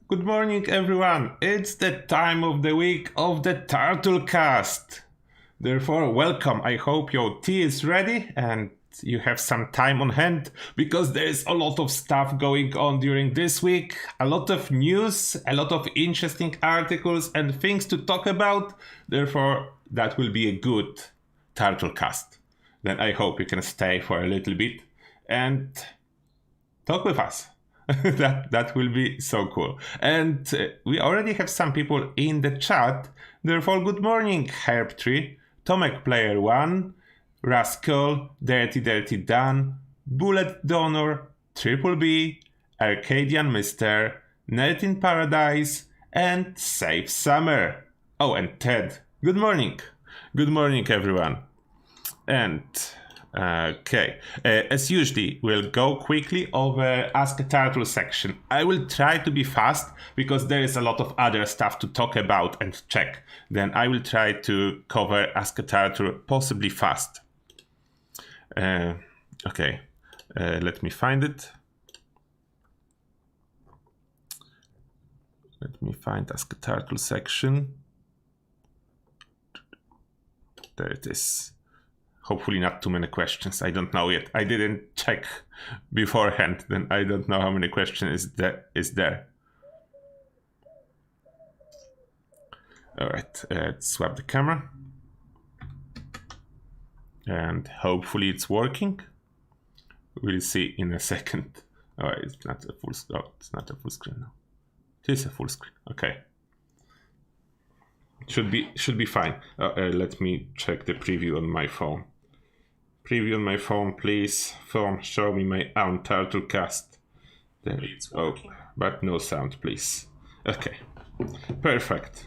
Good morning, everyone. It's the time of the week of the Turtlecast. Therefore, welcome. I hope your tea is ready and you have some time on hand because there is a lot of stuff going on during this week. A lot of news, a lot of interesting articles and things to talk about. Therefore, that will be a good Turtlecast. Then I hope you can stay for a little bit and talk with us. that will be so cool. And we already have some people in the chat. Therefore, good morning, Herbtree, Tomek Player 1, Rascal, Dirty Dan, Bullet Donor, Triple B, Arcadian Mister, Nerd in Paradise, and Safe Summer. Oh, and Ted. Good morning. Good morning, everyone. And okay, as usually, we'll go quickly over Ask a Turtle section. I will try to be fast because there is a lot of other stuff to talk about and check. Then I will try to cover Ask a Turtle possibly fast. Okay, let me find it. Let me find Ask a Turtle section. There it is. Hopefully not too many questions. I don't know yet. I didn't check beforehand. Then I don't know how many questions is there. All right, let's swap the camera. And hopefully it's working. We'll see in a second. Oh, it's not a full screen. Oh, it's not a full screen now. It is a full screen. Okay. Should be fine. Let me check the preview on my phone. Preview on my phone, please. Phone, show me my own Turtlecast. There it's working. Oh, but no sound, please. Okay. Perfect.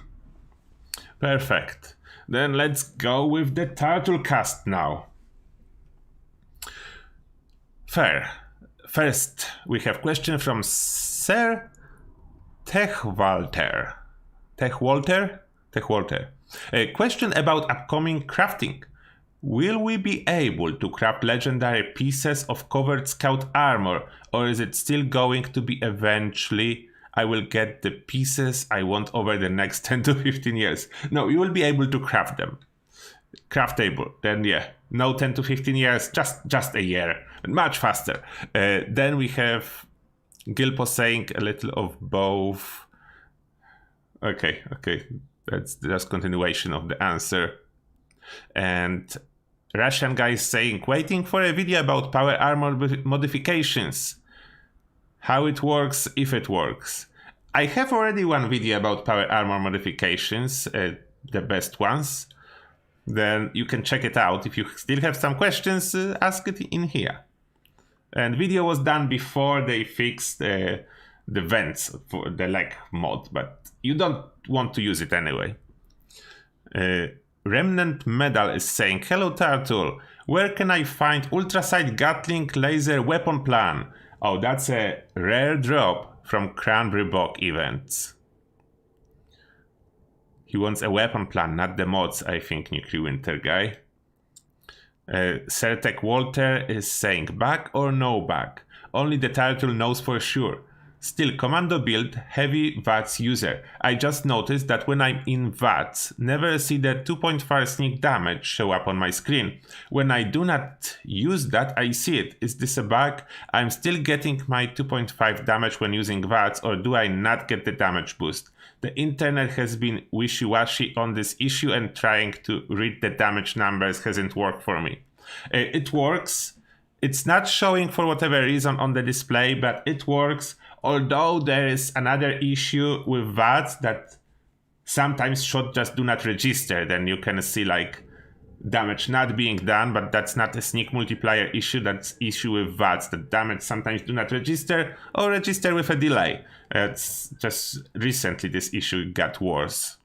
Perfect. Then let's go with the Turtlecast now. Fair. First, we have question from Sir Techwalter. A question about upcoming crafting. Will we be able to craft legendary pieces of covered scout armor, or is it still going to be eventually I will get the pieces I want over the next 10 to 15 years? No, you will be able to craft them. Craftable. Then yeah, no 10 to 15 years, just a year. Much faster. Then we have Gilpo saying a little of both. Okay. That's just continuation of the answer. And Russian guy is saying, waiting for a video about power armor modifications. How it works, if it works. I have already one video about power armor modifications, the best ones. Then you can check it out. If you still have some questions, ask it in here. And video was done before they fixed the vents for the leg mod, but you don't want to use it anyway. Remnant Medal is saying, hello Turtle, where can I find Ultrasight Gatling laser weapon plan? Oh, that's a rare drop from Cranberry Bog events. He wants a weapon plan, not the mods, I think, Nuclear Winter guy. Sertek Walter is saying, back or no back? Only the Turtle knows for sure. Still, commando build, heavy VATS user. I just noticed that when I'm in VATS, never see the 2.5 sneak damage show up on my screen. When I do not use that, I see it. Is this a bug? I'm still getting my 2.5 damage when using VATS, or do I not get the damage boost? The internet has been wishy-washy on this issue, and trying to read the damage numbers hasn't worked for me. It works. It's not showing for whatever reason on the display, but it works. Although there is another issue with VATS that sometimes shots just do not register. Then you can see like damage not being done, but that's not a sneak multiplier issue. That's issue with VATS. The damage sometimes do not register or register with a delay. It's just recently this issue got worse.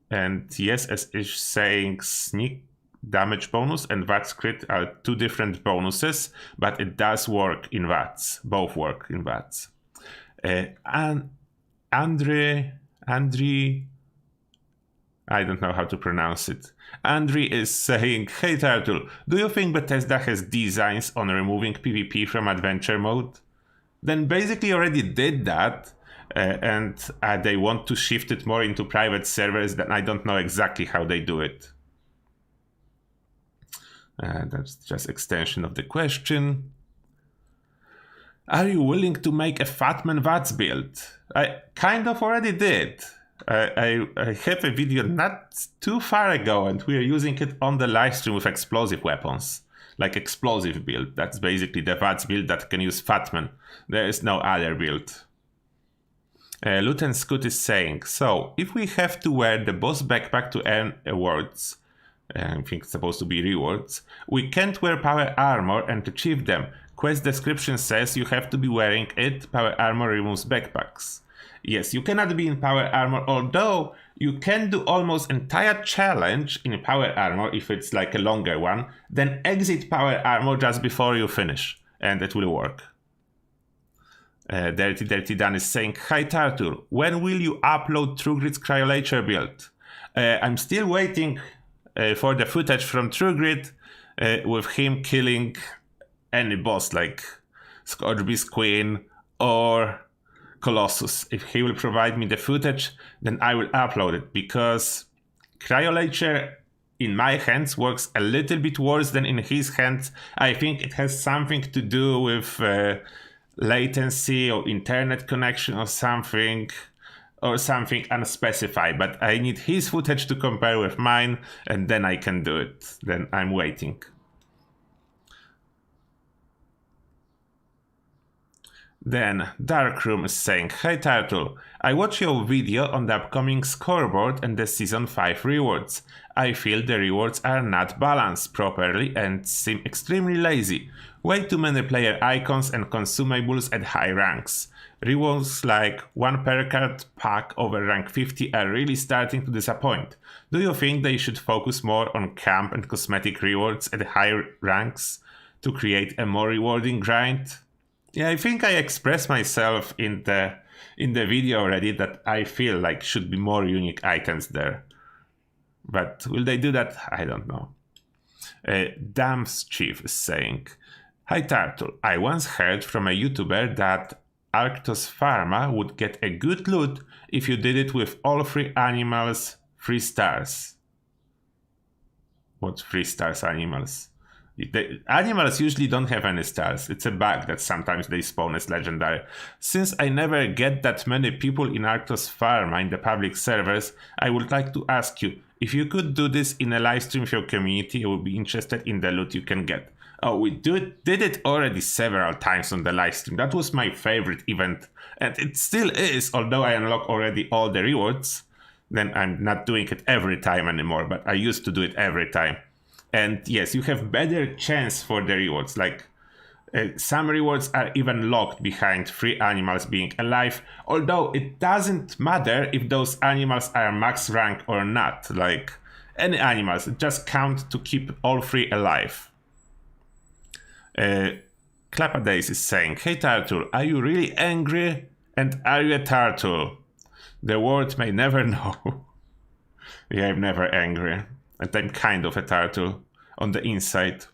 And yes, as is saying, sneak damage bonus and VATS crit are two different bonuses, but it does work in VATS. Both work in VATS. And Andre, I don't know how to pronounce it. Andre is saying, hey Turtle, do you think Bethesda has designs on removing PvP from adventure mode? then basically already did that, and they want to shift it more into private servers. Then I don't know exactly how they do it. That's just extension of the question. Are you willing to make a Fatman VATS build? I kind of already did. I have a video not too far ago, and we are using it on the live stream with explosive weapons. Like explosive build. That's basically the VATS build that can use Fatman. There is no other build. Lieutenant Scoot is saying, so if we have to wear the boss backpack to earn awards, I think it's supposed to be rewards, we can't wear power armor and achieve them. Quest description says you have to be wearing it. Power armor removes backpacks. Yes, you cannot be in power armor, although you can do almost entire challenge in power armor if it's like a longer one, then exit power armor just before you finish, and it will work. Dirty Dan is saying, hi Turtle, when will you upload TrueGrid's Cryolature build? I'm still waiting for the footage from TrueGrid with him killing any boss like Scorchbeast Queen or Colossus. If he will provide me the footage, then I will upload it, because Cryolature in my hands works a little bit worse than in his hands. I think it has something to do with latency or internet connection or something unspecified, but I need his footage to compare with mine, and then I can do it. Then I'm waiting. Then Darkroom is saying, hi Turtle, I watched your video on the upcoming scoreboard and the Season 5 rewards. I feel the rewards are not balanced properly and seem extremely lazy. Way too many player icons and consumables at high ranks. Rewards like 1 per card pack over rank 50 are really starting to disappoint. Do you think they should focus more on camp and cosmetic rewards at higher ranks to create a more rewarding grind? Yeah, I think I expressed myself in the video already that I feel like should be more unique items there. But will they do that? I don't know. Dams Chief is saying, hi Turtle, I once heard from a YouTuber that Arctos Pharma would get a good loot if you did it with all 3 animals 3 stars. What 3 stars animals? The animals usually don't have any stars. It's a bug that sometimes they spawn as legendary. Since I never get that many people in Arctos Pharma in the public servers, I would like to ask you, if you could do this in a live stream of your community, I would be interested in the loot you can get. Oh, we did it already several times on the live stream. That was my favorite event, and it still is, although I unlock already all the rewards. Then I'm not doing it every time anymore, but I used to do it every time. And yes, you have better chance for the rewards. Like some rewards are even locked behind 3 animals being alive, although it doesn't matter if those animals are max rank or not. Like any animals, just count to keep all 3 alive. Clapadace is saying, hey Turtle, are you really angry? And are you a turtle? The world may never know. Yeah, I'm never angry. And I'm kind of a turtle on the inside.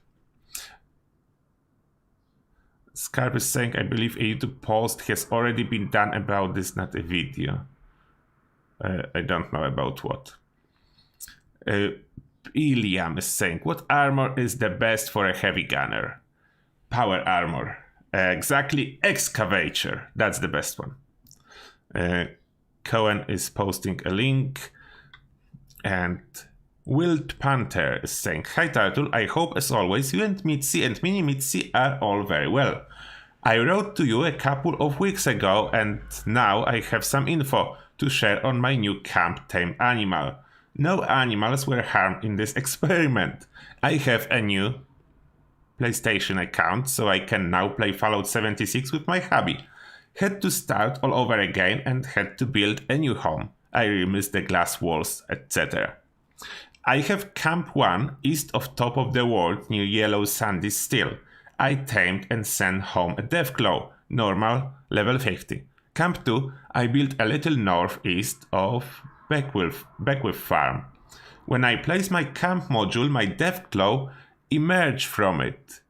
Scarp is saying, I believe a YouTube post has already been done about this, not a video. I don't know about what. Iliam is saying, what armor is the best for a heavy gunner? Power armor. Exactly, Excavator. That's the best one. Cohen is posting a link. And Wild Panther is saying, hi Turtle, I hope as always you and Mitzi and Mini Mitzi are all very well. I wrote to you a couple of weeks ago and now I have some info to share on my new camp tame animal. No animals were harmed in this experiment. I have a new PlayStation account, so I can now play Fallout 76 with my hubby. Had to start all over again and had to build a new home. I remissed the glass walls, etc. I have Camp 1 east of top of the world near Yellow Sandy still. I tamed and sent home a Deathclaw, normal, level 50. Camp 2, I built a little northeast of Beckwith Farm. When I place my camp module, my Deathclaw emerged from it.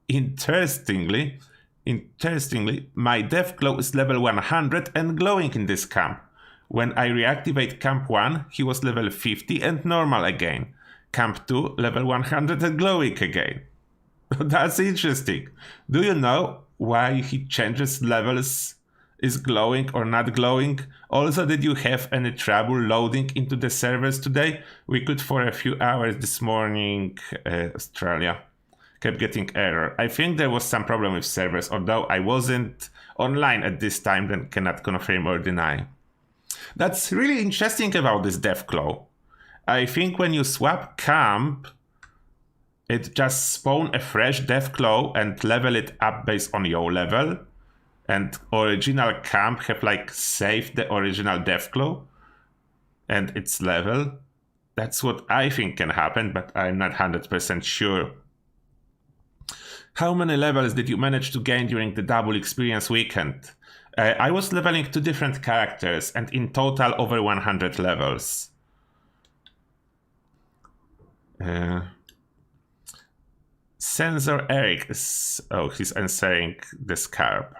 Interestingly, Interestingly, my death glow is level 100 and glowing in this camp. When I reactivate camp 1, he was level 50 and normal again. Camp 2, level 100 and glowing again. That's interesting. Do you know why he changes levels, is glowing or not glowing? Also, did you have any trouble loading into the servers today? We could for a few hours this morning, Australia. Kept getting error. I think there was some problem with servers, although I wasn't online at this time, then cannot confirm or deny. That's really interesting about this Deathclaw. I think when you swap camp, it just spawn a fresh Deathclaw and level it up based on your level. And original camp have like saved the original Deathclaw and its level. That's what I think can happen, but I'm not 100% sure. How many levels did you manage to gain during the double experience weekend? I was leveling 2 different characters and in total over 100 levels. Sensor Eric is... Oh, he's answering the Scarab.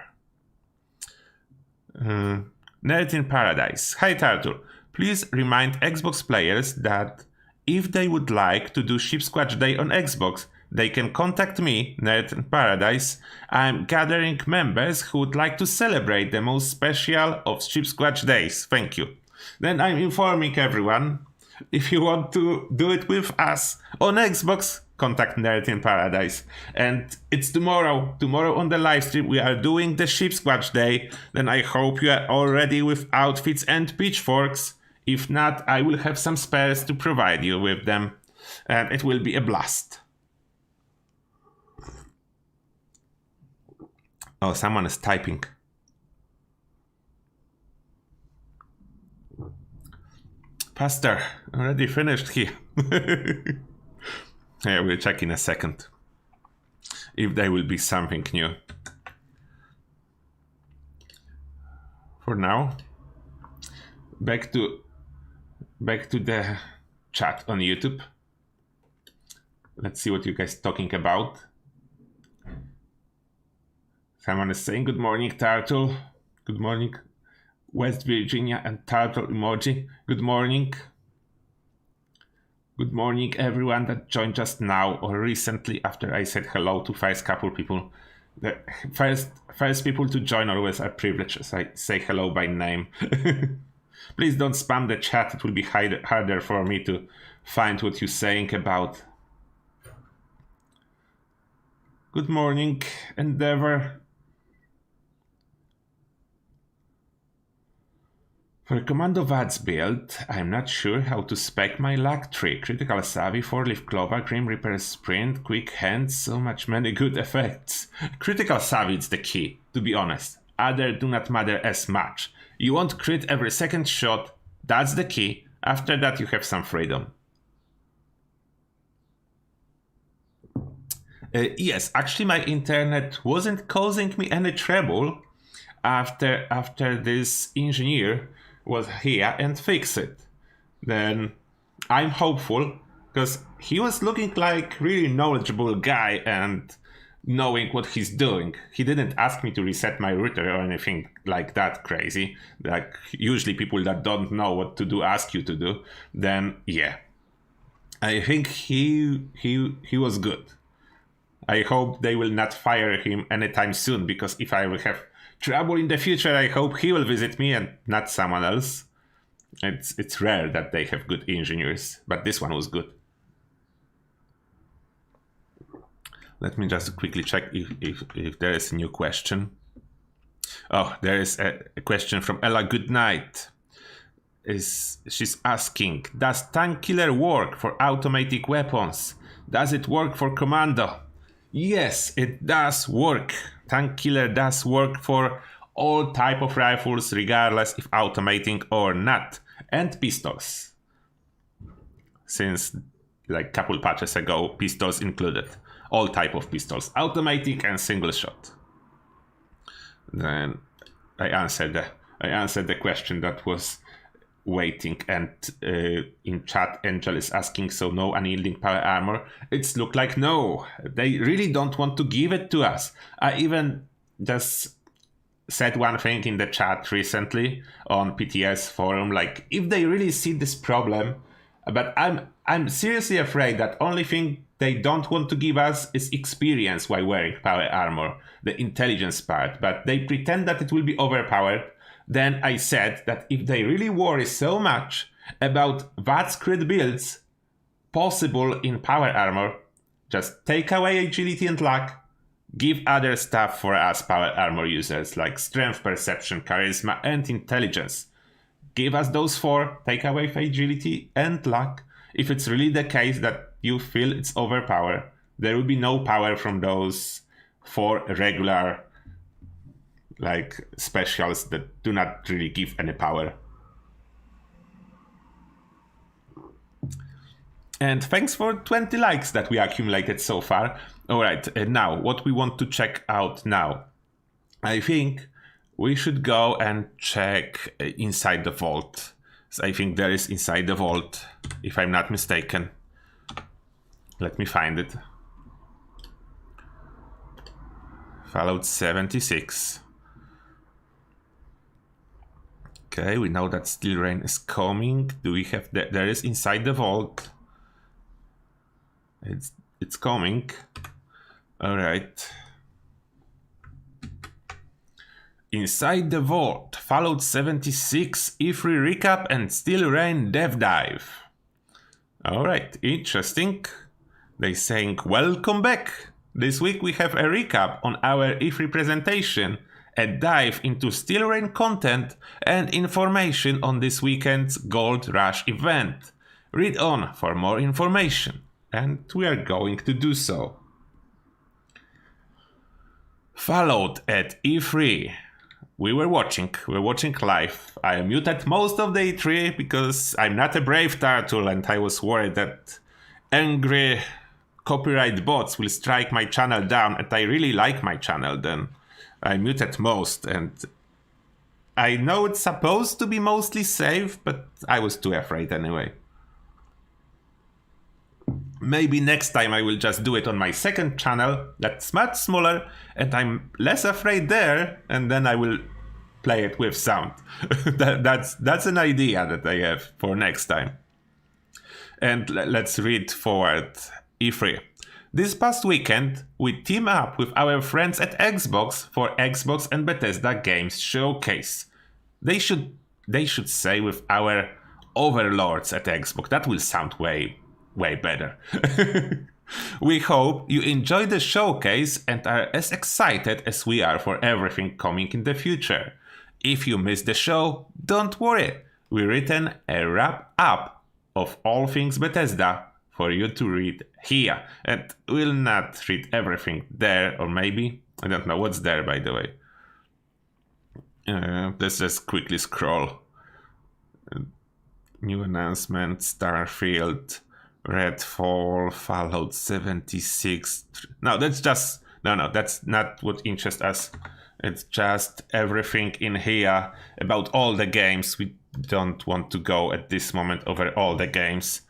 Nerd in Paradise. Hi Turtle. Please remind Xbox players that if they would like to do Ship Squatch Day on Xbox, they can contact me, Nerd in Paradise. I'm gathering members who would like to celebrate the most special of Ship Squatch Days. Thank you. Then I'm informing everyone, if you want to do it with us on Xbox, contact Nerd in Paradise. And it's tomorrow. Tomorrow on the live stream, we are doing the Ship Squatch Day. Then I hope you are all ready with outfits and pitchforks. If not, I will have some spares to provide you with them. And it will be a blast. Oh, someone is typing. Pastor, already finished here. Yeah, we'll check in a second if there will be something new. For now, back to the chat on YouTube. Let's see what you guys talking about. Someone is saying good morning, Turtle. Good morning, West Virginia and Turtle emoji. Good morning. Good morning, everyone that joined just now or recently after I said hello to first couple people. The first people to join always are privileged as I say hello by name. Please don't spam the chat. It will be harder for me to find what you're saying about. Good morning, Endeavor. For Commando VAD's build, I'm not sure how to spec my luck tree. Critical Savvy, 4-leaf Clover, Grim Reaper Sprint, Quick Hands, so many good effects. Critical Savvy is the key, to be honest. Other do not matter as much. You want crit every second shot, that's the key. After that you have some freedom. Yes, actually my internet wasn't causing me any trouble after this engineer was here and fix it. Then I'm hopeful because he was looking like really knowledgeable guy and knowing what he's doing. He didn't ask me to reset my router or anything like that crazy. Like usually people that don't know what to do ask you to do. Then yeah, I think he was good. I hope they will not fire him anytime soon, because if I will have trouble in the future, I hope he will visit me and not someone else. It's rare that they have good engineers, but this one was good. Let me just quickly check if there is a new question. Oh, there is a question from Ella Goodnight. She's asking, does Tank Killer work for automatic weapons? Does it work for Commando? Yes, it does work. Tank Killer does work for all type of rifles, regardless if automating or not, and pistols. Since like couple patches ago, pistols included. All type of pistols, automatic and single shot. Then I answered the question that was waiting, and in chat Angel is asking, so no unyielding power armor. It's look like no, they really don't want to give it to us. I even just said one thing in the chat recently on PTS forum, like if they really see this problem, but I'm seriously afraid that only thing they don't want to give us is experience while wearing power armor, the intelligence part, but they pretend that it will be overpowered. Then I said that if they really worry so much about VATS crit builds possible in power armor, just take away agility and luck, give other stuff for us power armor users like strength, perception, charisma, and intelligence. Give us those 4, take away agility and luck. If it's really the case that you feel it's overpowered, there will be no power from those 4 regular like specials that do not really give any power. And thanks for 20 likes that we accumulated so far. Alright, and now what we want to check out now. I think we should go and check inside the vault. So I think there is inside the vault, if I'm not mistaken. Let me find it. Fallout 76. Okay, we know that Steel Rain is coming. Do we have there is inside the vault. It's coming. All right. Inside the vault, Fallout 76, E3 recap and Steel Rain dev dive. All right, interesting. They saying welcome back. This week we have a recap on our E3 presentation, a dive into Steel Rain content and information on this weekend's Gold Rush event. Read on for more information. And we are going to do so. Fallout at E3. We were watching live. I muted most of the E3 because I'm not a brave turtle and I was worried that angry copyright bots will strike my channel down, and I really like my channel. Then I muted most, and I know it's supposed to be mostly safe, but I was too afraid anyway. Maybe next time I will just do it on my second channel that's much smaller and I'm less afraid there, and then I will play it with sound. That's an idea that I have for next time. And let's read forward. E3. This past weekend, we team up with our friends at Xbox for Xbox and Bethesda Games Showcase. They should say with our overlords at Xbox. That will sound way better. We hope you enjoy the showcase and are as excited as we are for everything coming in the future. If you missed the show, don't worry. We written a wrap up of all things Bethesda for you to read here. And we'll not read everything there, or maybe, I don't know what's there by the way. Let's just quickly scroll. New announcement, Starfield, Redfall, Fallout 76. No, that's not what interests us. It's just everything in here about all the games. We don't want to go at this moment over all the games.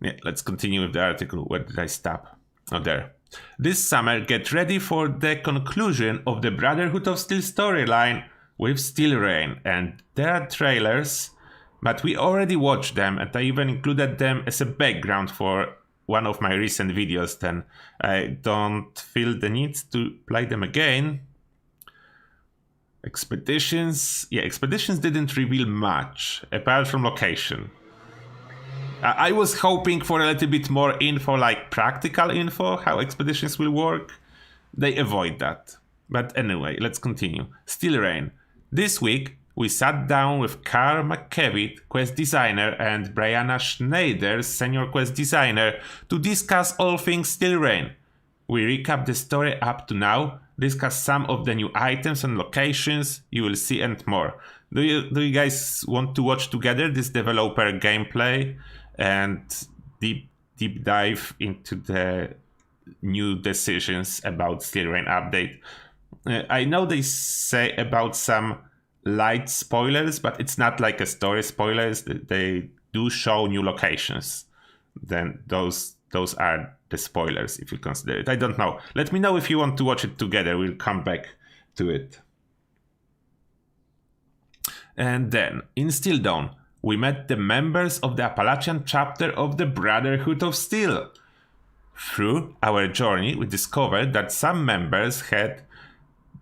Yeah, let's continue with the article. Where did I stop? Oh, there. This summer, get ready for the conclusion of the Brotherhood of Steel storyline with Steel Rain. And there are trailers, but we already watched them, and I even included them as a background for one of my recent videos. Then I don't feel the need to play them again. Expeditions. Yeah, Expeditions didn't reveal much, apart from location. I was hoping for a little bit more info, like practical info, how Expeditions will work. They avoid that. But anyway, let's continue. Steel Rain. This week, we sat down with Carl McKevitt, quest designer, and Brianna Schneider, senior quest designer, to discuss all things Steel Rain. We recap the story up to now, discuss some of the new items and locations you will see, and more. Do you guys want to watch together this developer gameplay and deep dive into the new decisions about Steel Rain update? I know they say about some light spoilers, but it's not like a story spoilers. They do show new locations. Then those are the spoilers, if you consider it. I don't know. Let me know if you want to watch it together. We'll come back to it. And then, in Steel Dawn, we met the members of the Appalachian chapter of the Brotherhood of Steel. Through our journey, we discovered that some members had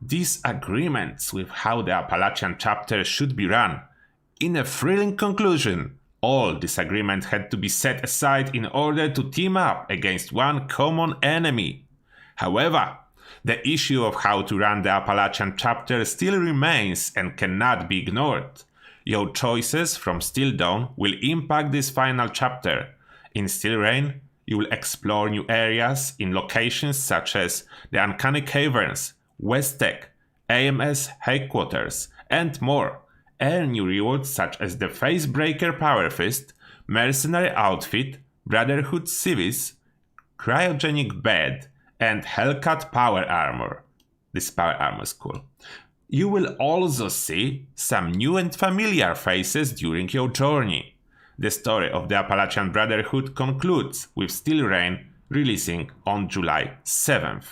disagreements with how the Appalachian chapter should be run. In a thrilling conclusion, all disagreement had to be set aside in order to team up against one common enemy. However, the issue of how to run the Appalachian chapter still remains and cannot be ignored. Your choices from Steel Dawn will impact this final chapter. In Steel Rain, you will explore new areas in locations such as the Uncanny Caverns, West Tech, AMS headquarters, and more. Earn new rewards such as the Facebreaker Power Fist, Mercenary Outfit, Brotherhood Civis, Cryogenic Bed, and Hellcat Power Armor. This power armor is cool. You will also see some new and familiar faces during your journey. The story of the Appalachian Brotherhood concludes with Steel Rain releasing on July 7th.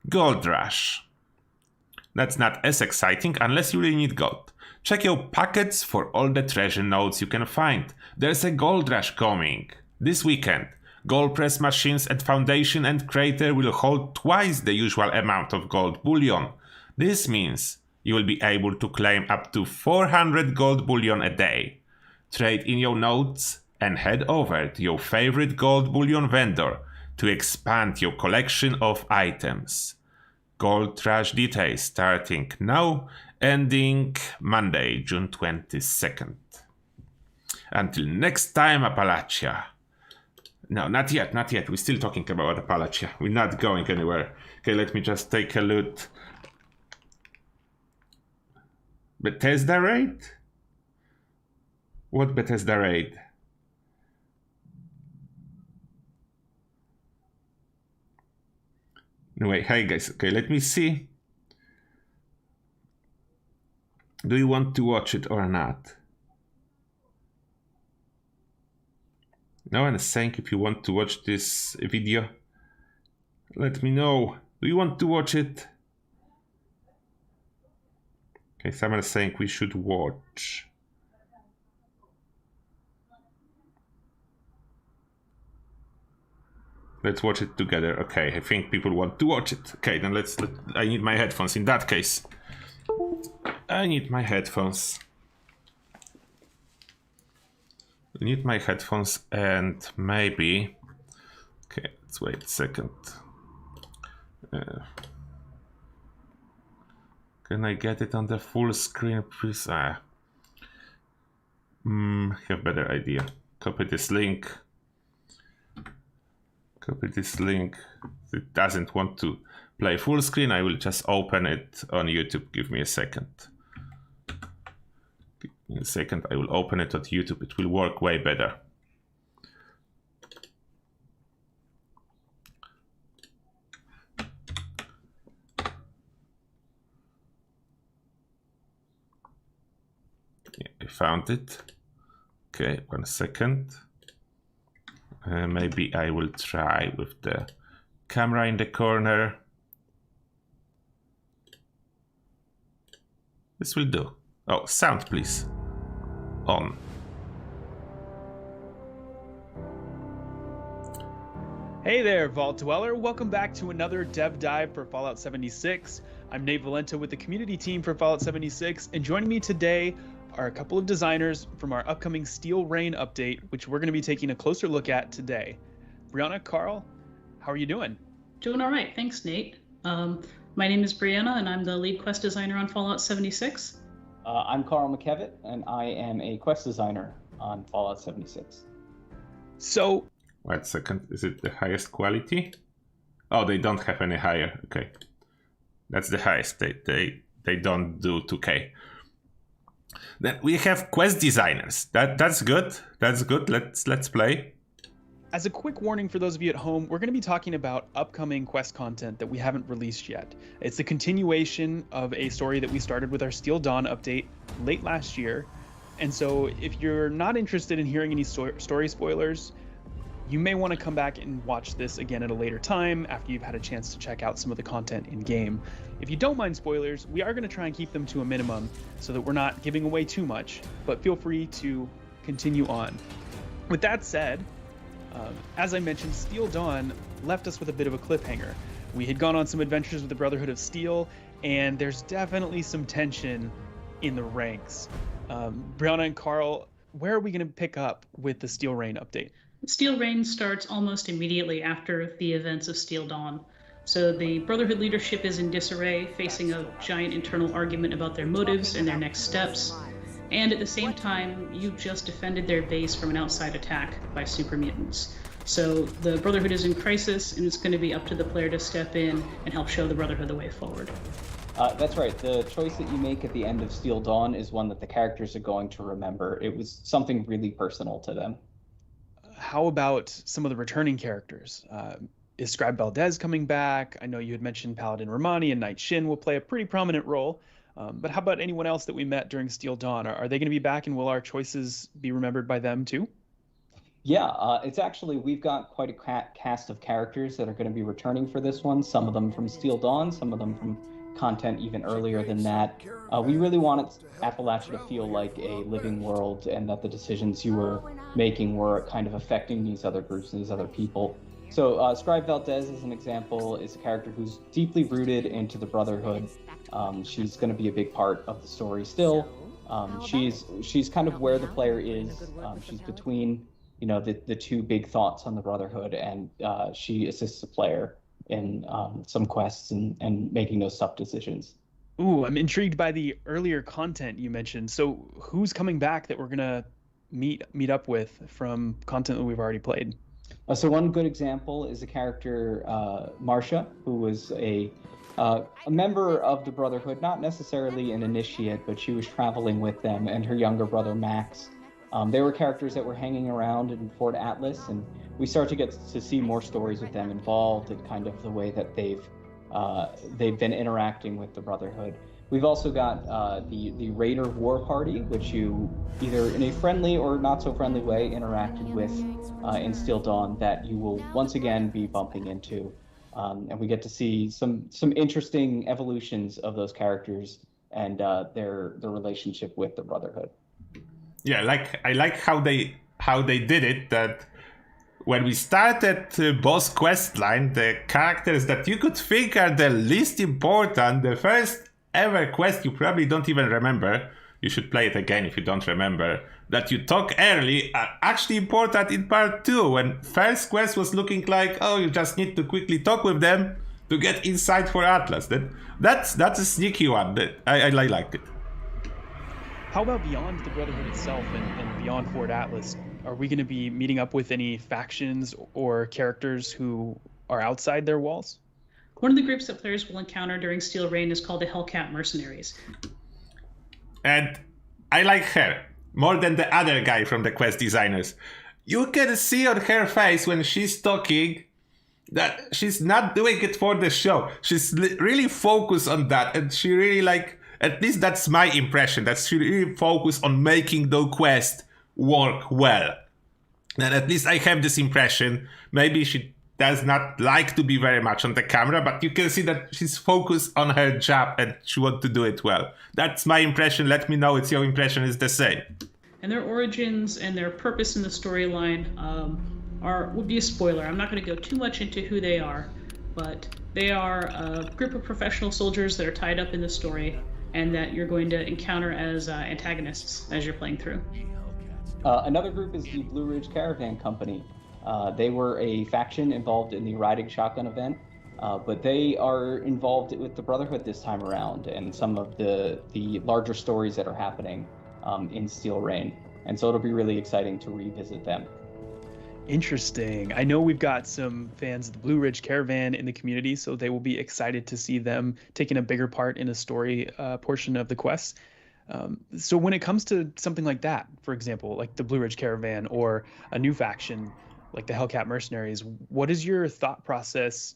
Gold Rush. That's not as exciting unless you really need gold. Check your pockets for all the treasure nodes you can find. There's a gold rush coming. This weekend, gold press machines at Foundation and Crater will hold twice the usual amount of gold bullion. This means you will be able to claim up to 400 gold bullion a day. Trade in your nodes and head over to your favorite gold bullion vendor to expand your collection of items. Gold Rush details starting now, ending Monday, June 22nd. Until next time, Appalachia. No, not yet. We're still talking about Appalachia. We're not going anywhere. Okay, let me just take a look. Bethesda raid? What Bethesda raid? No, wait, hi guys. Okay, let me see. Do you want to watch it or not? No one is saying if you want to watch this video. Let me know. Do you want to watch it? Okay, someone is saying we should watch. Let's watch it together. Okay, I think people want to watch it. Okay, then I need my headphones in that case. I need my headphones. I need my headphones and maybe... Okay, let's wait a second. Can I get it on the full screen, please? Have better idea. Copy this link. It doesn't want to play full screen. I will just open it on YouTube. Give me a second. I will open it on YouTube. It will work way better. Yeah, I found it. Okay, 1 second. Maybe I will try with the camera in the corner. This will do. Oh, sound please. On. Hey there, Vault Dweller. Welcome back to another Dev Dive for Fallout 76. I'm Nate Valenta with the community team for Fallout 76, and joining me today are a couple of designers from our upcoming Steel Rain update, which we're going to be taking a closer look at today. Brianna, Carl, how are you doing? Doing all right, thanks, Nate. My name is Brianna, and I'm the lead quest designer on Fallout 76. I'm Carl McKevitt, and I am a quest designer on Fallout 76. So... 1 second, is it the highest quality? Oh, they don't have any higher, okay. That's the highest, they don't do 2K. Then we have quest designers. That's good. Let's play. As a quick warning for those of you at home, we're going to be talking about upcoming quest content that we haven't released yet. It's a continuation of a story that we started with our Steel Dawn update late last year. And so if you're not interested in hearing any story spoilers, You may want to come back and watch this again at a later time after you've had a chance to check out some of the content in game. If you don't mind spoilers, we are going to try and keep them to a minimum so that we're not giving away too much, but feel free to continue on. With that said, as I mentioned, Steel Dawn left us with a bit of a cliffhanger. We had gone on some adventures with the Brotherhood of Steel, and there's definitely some tension in the ranks. Brianna and Carl, where are we going to pick up with the Steel Reign update? Steel Reign starts almost immediately after the events of Steel Dawn. So the Brotherhood leadership is in disarray, facing a giant internal argument about their motives and their next steps. And at the same time, you've just defended their base from an outside attack by super mutants. So the Brotherhood is in crisis, and it's going to be up to the player to step in and help show the Brotherhood the way forward. That's right. The choice that you make at the end of Steel Dawn is one that the characters are going to remember. It was something really personal to them. How about some of the returning characters? Is Scribe Valdez coming back? I know you had mentioned Paladin Romani and Knight Shin will play a pretty prominent role. But how about anyone else that we met during Steel Dawn? Are they going to be back, and will our choices be remembered by them too? Yeah, it's actually, we've got quite a cast of characters that are going to be returning for this one. Some of them from Steel Dawn, some of them from content even earlier than that. We really wanted Appalachia to feel like a living world, and that the decisions you were making were kind of affecting these other groups and these other people. So Scribe Valdez, as an example, is a character who's deeply rooted into the Brotherhood. She's going to be a big part of the story still. She's kind of where the player is. She's between, the two big thoughts on the Brotherhood, and she assists the player in some quests and making those tough decisions. Ooh, I'm intrigued by the earlier content you mentioned. So who's coming back that we're gonna meet up with from content that we've already played? So one good example is a character, Marcia, who was a member of the Brotherhood, not necessarily an initiate, but she was traveling with them, and her younger brother Max. They were characters that were hanging around in Fort Atlas, and we start to get to see more stories with them involved and kind of the way that they've been interacting with the Brotherhood. We've also got the Raider War Party, which you either in a friendly or not so friendly way interacted with in Steel Dawn, that you will once again be bumping into. And we get to see some interesting evolutions of those characters and their relationship with the Brotherhood. Yeah, I like how they did it. That when we started boss quest line, the characters that you could think are the least important, the first ever quest you probably don't even remember. You should play it again if you don't remember. That you talk early are actually important in part 2, when first quest was looking like, oh, you just need to quickly talk with them to get insight for Atlas. That's a sneaky one. I liked it. How about beyond the Brotherhood itself and beyond Fort Atlas? Are we going to be meeting up with any factions or characters who are outside their walls? One of the groups that players will encounter during Steel Reign is called the Hellcat Mercenaries. And I like her more than the other guy from the quest designers. You can see on her face when she's talking that she's not doing it for the show. She's really focused on that, and she really at least that's my impression, that she really focused on making the quest work well. And at least I have this impression. Maybe she does not like to be very much on the camera, but you can see that she's focused on her job and she wants to do it well. That's my impression. Let me know if your impression is the same. And their origins and their purpose in the storyline would be a spoiler. I'm not going to go too much into who they are, but they are a group of professional soldiers that are tied up in the story and that you're going to encounter as antagonists as you're playing through. Another group is the Blue Ridge Caravan Company. They were a faction involved in the Riding Shotgun event, but they are involved with the Brotherhood this time around and some of the larger stories that are happening in Steel Reign. And so it'll be really exciting to revisit them. Interesting. I know we've got some fans of the Blue Ridge Caravan in the community, so they will be excited to see them taking a bigger part in a story portion of the quest. So when it comes to something like that, for example, like the Blue Ridge Caravan or a new faction like the Hellcat Mercenaries, what is your thought process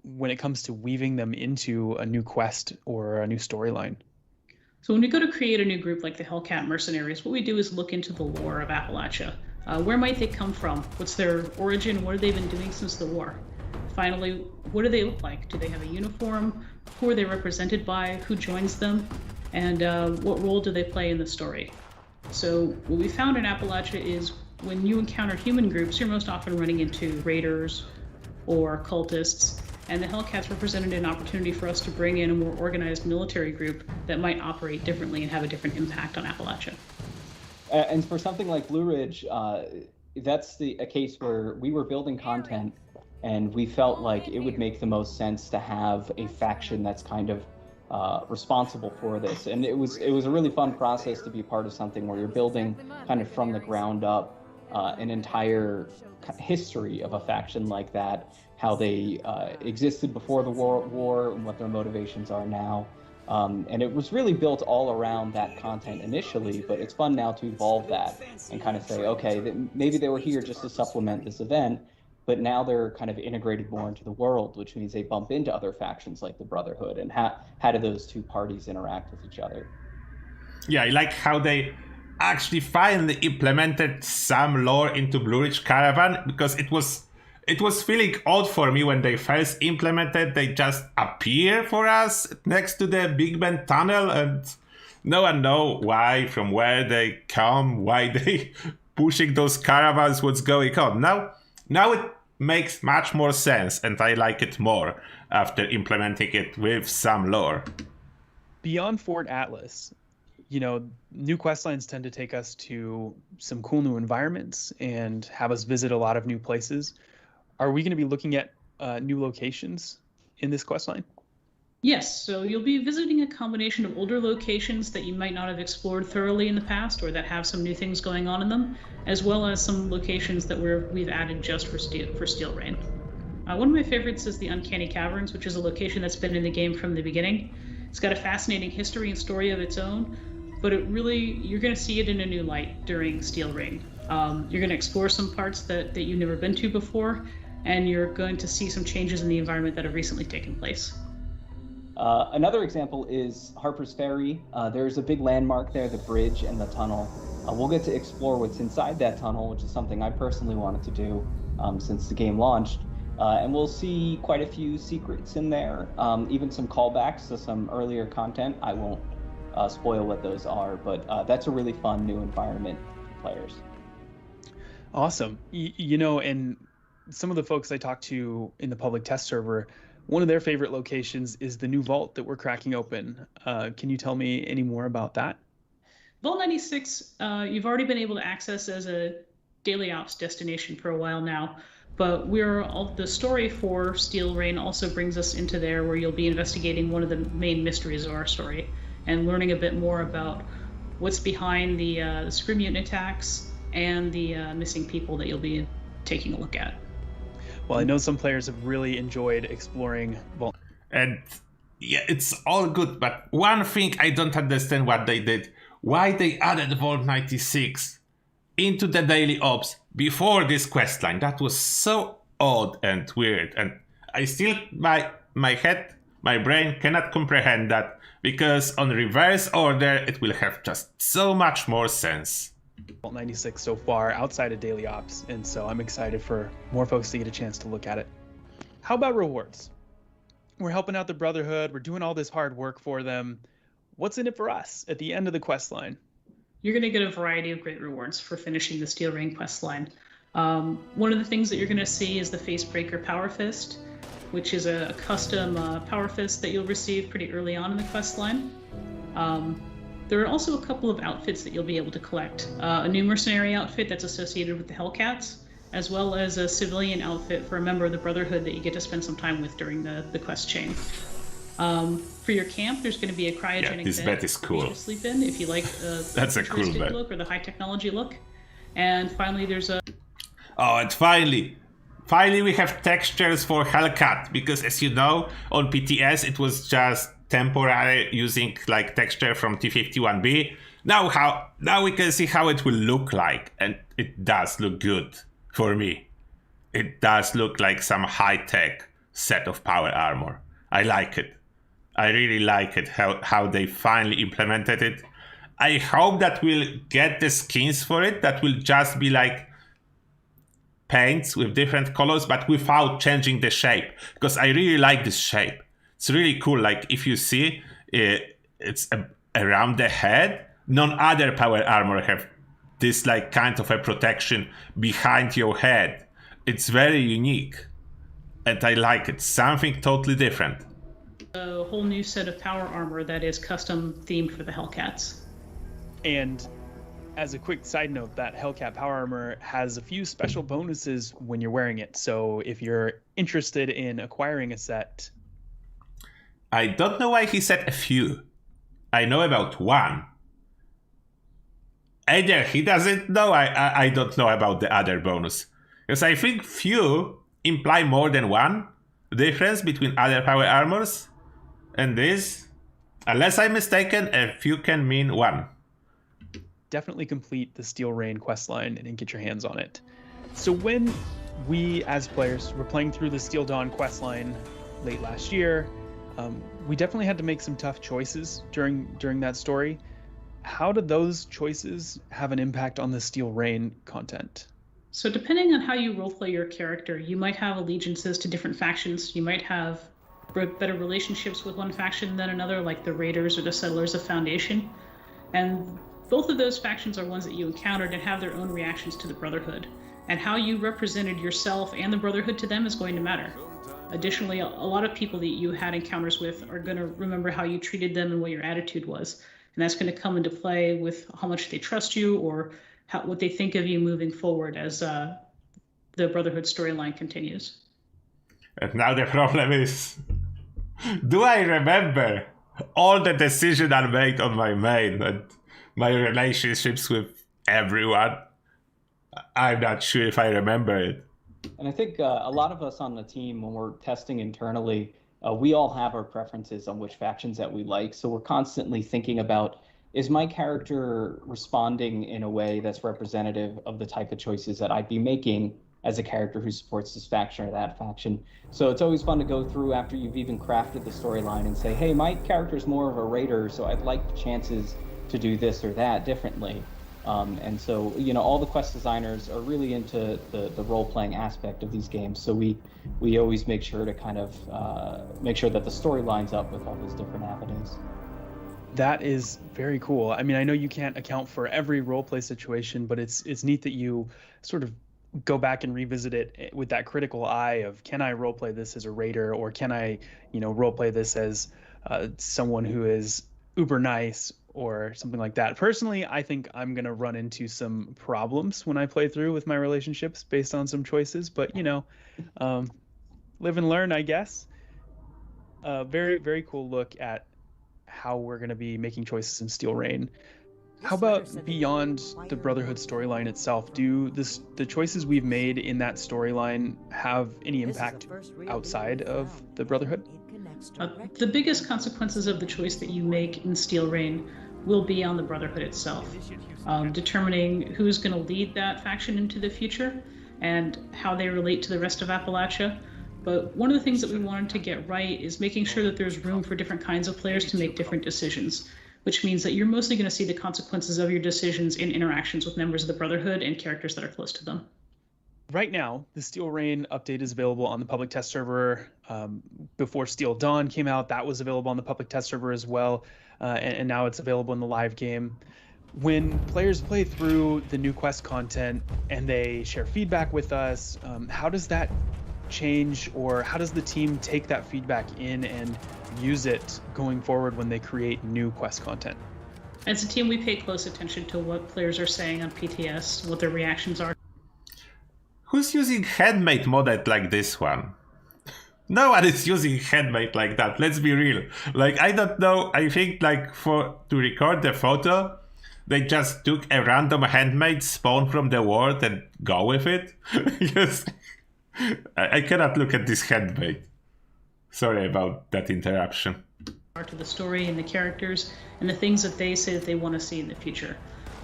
when it comes to weaving them into a new quest or a new storyline? So when we go to create a new group like the Hellcat Mercenaries, what we do is look into the lore of Appalachia. Where might they come from? What's their origin? What have they been doing since the war? Finally, what do they look like? Do they have a uniform? Who are they represented by? Who joins them? And what role do they play in the story? So what we found in Appalachia is when you encounter human groups, you're most often running into raiders or cultists, and the Hellcats represented an opportunity for us to bring in a more organized military group that might operate differently and have a different impact on Appalachia. And for something like Blue Ridge, that's a case where we were building content, and we felt like it would make the most sense to have a faction that's kind of responsible for this. And it was a really fun process to be part of something where you're building kind of from the ground up an entire history of a faction like that, how they existed before the war and what their motivations are now. And it was really built all around that content initially, but it's fun now to evolve that and kind of say, okay, maybe they were here just to supplement this event, but now they're kind of integrated more into the world, which means they bump into other factions like the Brotherhood. And how do those two parties interact with each other? Yeah, I like how they actually finally implemented some lore into Blue Ridge Caravan, because it was feeling odd for me when they first implemented. They just appear for us next to the Big Ben tunnel, and no one know why, from where they come, why they pushing those caravans, what's going on. Now it makes much more sense, and I like it more after implementing it with some lore. Beyond Fort Atlas, new quest lines tend to take us to some cool new environments and have us visit a lot of new places. Are we going to be looking at new locations in this questline? Yes, so you'll be visiting a combination of older locations that you might not have explored thoroughly in the past, or that have some new things going on in them, as well as some locations that we've added just for Steel Rain. One of my favorites is the Uncanny Caverns, which is a location that's been in the game from the beginning. It's got a fascinating history and story of its own, but you're going to see it in a new light during Steel Rain. You're going to explore some parts that you've never been to before, and you're going to see some changes in the environment that have recently taken place. Another example is Harper's Ferry. There's a big landmark there, the bridge and the tunnel. We'll get to explore what's inside that tunnel, which is something I personally wanted to do since the game launched. And we'll see quite a few secrets in there, even some callbacks to some earlier content. I won't spoil what those are, but that's a really fun new environment for players. Awesome. And some of the folks I talked to in the public test server, one of their favorite locations is the new vault that we're cracking open. Can you tell me any more about that? Vault 96, you've already been able to access as a daily ops destination for a while now, but the story for Steel Rain also brings us into there, where you'll be investigating one of the main mysteries of our story and learning a bit more about what's behind the Screw Mutant attacks and the missing people that you'll be taking a look at. Well, I know some players have really enjoyed exploring Vault. And yeah, it's all good, but one thing I don't understand what they did. Why they added Vault 96 into the daily ops before this questline? That was so odd and weird. And I still, my brain cannot comprehend that, because on reverse order, it will have just so much more sense. Vault 96 so far outside of daily ops, and so I'm excited for more folks to get a chance to look at it. How about rewards? We're helping out the Brotherhood, we're doing all this hard work for them. What's in it for us at the end of the quest line? You're going to get a variety of great rewards for finishing the Steel Rain quest line. One of the things that you're going to see is the Facebreaker Power Fist, which is a custom Power Fist that you'll receive pretty early on in the quest line. There are also a couple of outfits that you'll be able to collect. A new mercenary outfit that's associated with the Hellcats, as well as a civilian outfit for a member of the Brotherhood that you get to spend some time with during the quest chain. For your camp, there's going to be a cryogenic this bed is cool. to sleep in if you like That's a cool bed. look or the high technology look. And finally, there's a... Oh, and finally we have textures for Hellcat, because as you know, on PTS it was just temporary using like texture from T51B. Now we can see how it will look like, and it does look good for me. It does look like some high-tech set of power armor. I like it. I really like it, how they finally implemented it. I hope that we'll get the skins for it that will just be like paints with different colors, but without changing the shape, because I really like this shape. It's really cool. Like if you see it's around the head, none other power armor have this like kind of a protection behind your head. It's very unique and I like it. Something totally different. A whole new set of power armor that is custom themed for the Hellcats. And as a quick side note, that Hellcat power armor has a few special bonuses when you're wearing it. So if you're interested in acquiring a set... I don't know why he said a few. I know about one. Either he doesn't know, I don't know about the other bonus. Because I think few imply more than one difference between other power armors. And this, unless I'm mistaken, a few can mean one. Definitely complete the Steel Rain questline and get your hands on it. So when we, as players, were playing through the Steel Dawn questline late last year, we definitely had to make some tough choices during that story. How did those choices have an impact on the Steel Rain content? So depending on how you roleplay your character, you might have allegiances to different factions. You might have better relationships with one faction than another, like the Raiders or the Settlers of Foundation. And both of those factions are ones that you encountered and have their own reactions to the Brotherhood. And how you represented yourself and the Brotherhood to them is going to matter. Additionally, a lot of people that you had encounters with are going to remember how you treated them and what your attitude was. And that's going to come into play with how much they trust you or what they think of you moving forward as the Brotherhood storyline continues. And now the problem is, do I remember all the decisions I made on my main and my relationships with everyone? I'm not sure if I remember it. And I think a lot of us on the team, when we're testing internally, we all have our preferences on which factions that we like. So we're constantly thinking about, is my character responding in a way that's representative of the type of choices that I'd be making as a character who supports this faction or that faction? So it's always fun to go through after you've even crafted the storyline and say, hey, my character's more of a raider, so I'd like the chances to do this or that differently. And so, you know, all the quest designers are really into the role-playing aspect of these games. So we always make sure to kind of make sure that the story lines up with all these different avenues. That is very cool. I mean, I know you can't account for every roleplay situation, but it's neat that you sort of go back and revisit it with that critical eye of, can I roleplay this as a raider, or can I, you know, roleplay this as someone who is uber nice or something like that. Personally, I think I'm going to run into some problems when I play through with my relationships based on some choices, but, you know, live and learn, I guess. Very, very cool look at how we're going to be making choices in Steel Rain. How about beyond the Brotherhood storyline itself? Do the choices we've made in that storyline have any impact outside of the Brotherhood? The biggest consequences of the choice that you make in Steel Rain will be on the Brotherhood itself, determining who's going to lead that faction into the future and how they relate to the rest of Appalachia. But one of the things that we wanted to get right is making sure that there's room for different kinds of players to make different decisions, which means that you're mostly going to see the consequences of your decisions in interactions with members of the Brotherhood and characters that are close to them. Right now, the Steel Rain update is available on the public test server. Before Steel Dawn came out, that was available on the public test server as well, and now it's available in the live game. When players play through the new quest content and they share feedback with us, how does that change, or how does the team take that feedback in and use it going forward when they create new quest content? As a team, we pay close attention to what players are saying on PTS, what their reactions are. Who's using handmade modded like this one? No one is using handmade like that, let's be real. Like, I don't know, I think like to record the photo, they just took a random handmade spawn from the world and go with it. Yes. I cannot look at this handmade. Sorry about that interruption. To the story and the characters and the things that they say that they want to see in the future.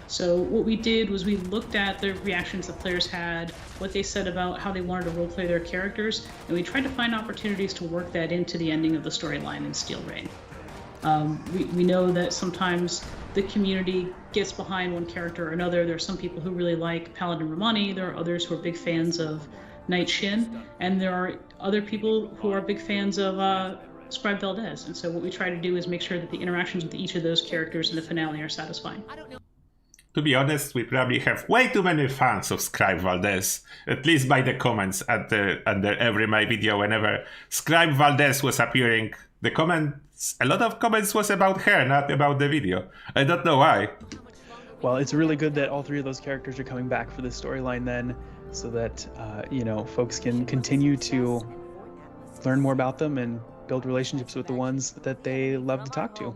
So what we did was we looked at the reactions that players had, what they said about how they wanted to roleplay their characters, and we tried to find opportunities to work that into the ending of the storyline in Steel Rain. We know that sometimes the community gets behind one character or another. There are some people who really like Paladin Romani. There are others who are big fans of Knight Shin, and there are other people who are big fans of Scribe Valdez. And so what we try to do is make sure that the interactions with each of those characters in the finale are satisfying. To be honest, we probably have way too many fans of Scribe Valdez, at least by the comments under every my video. Whenever Scribe Valdez was appearing, a lot of comments was about her, not about the video. I don't know why. Well, it's really good that all three of those characters are coming back for this storyline then, so that, folks can continue to learn more about them and build relationships with the ones that they love to talk to.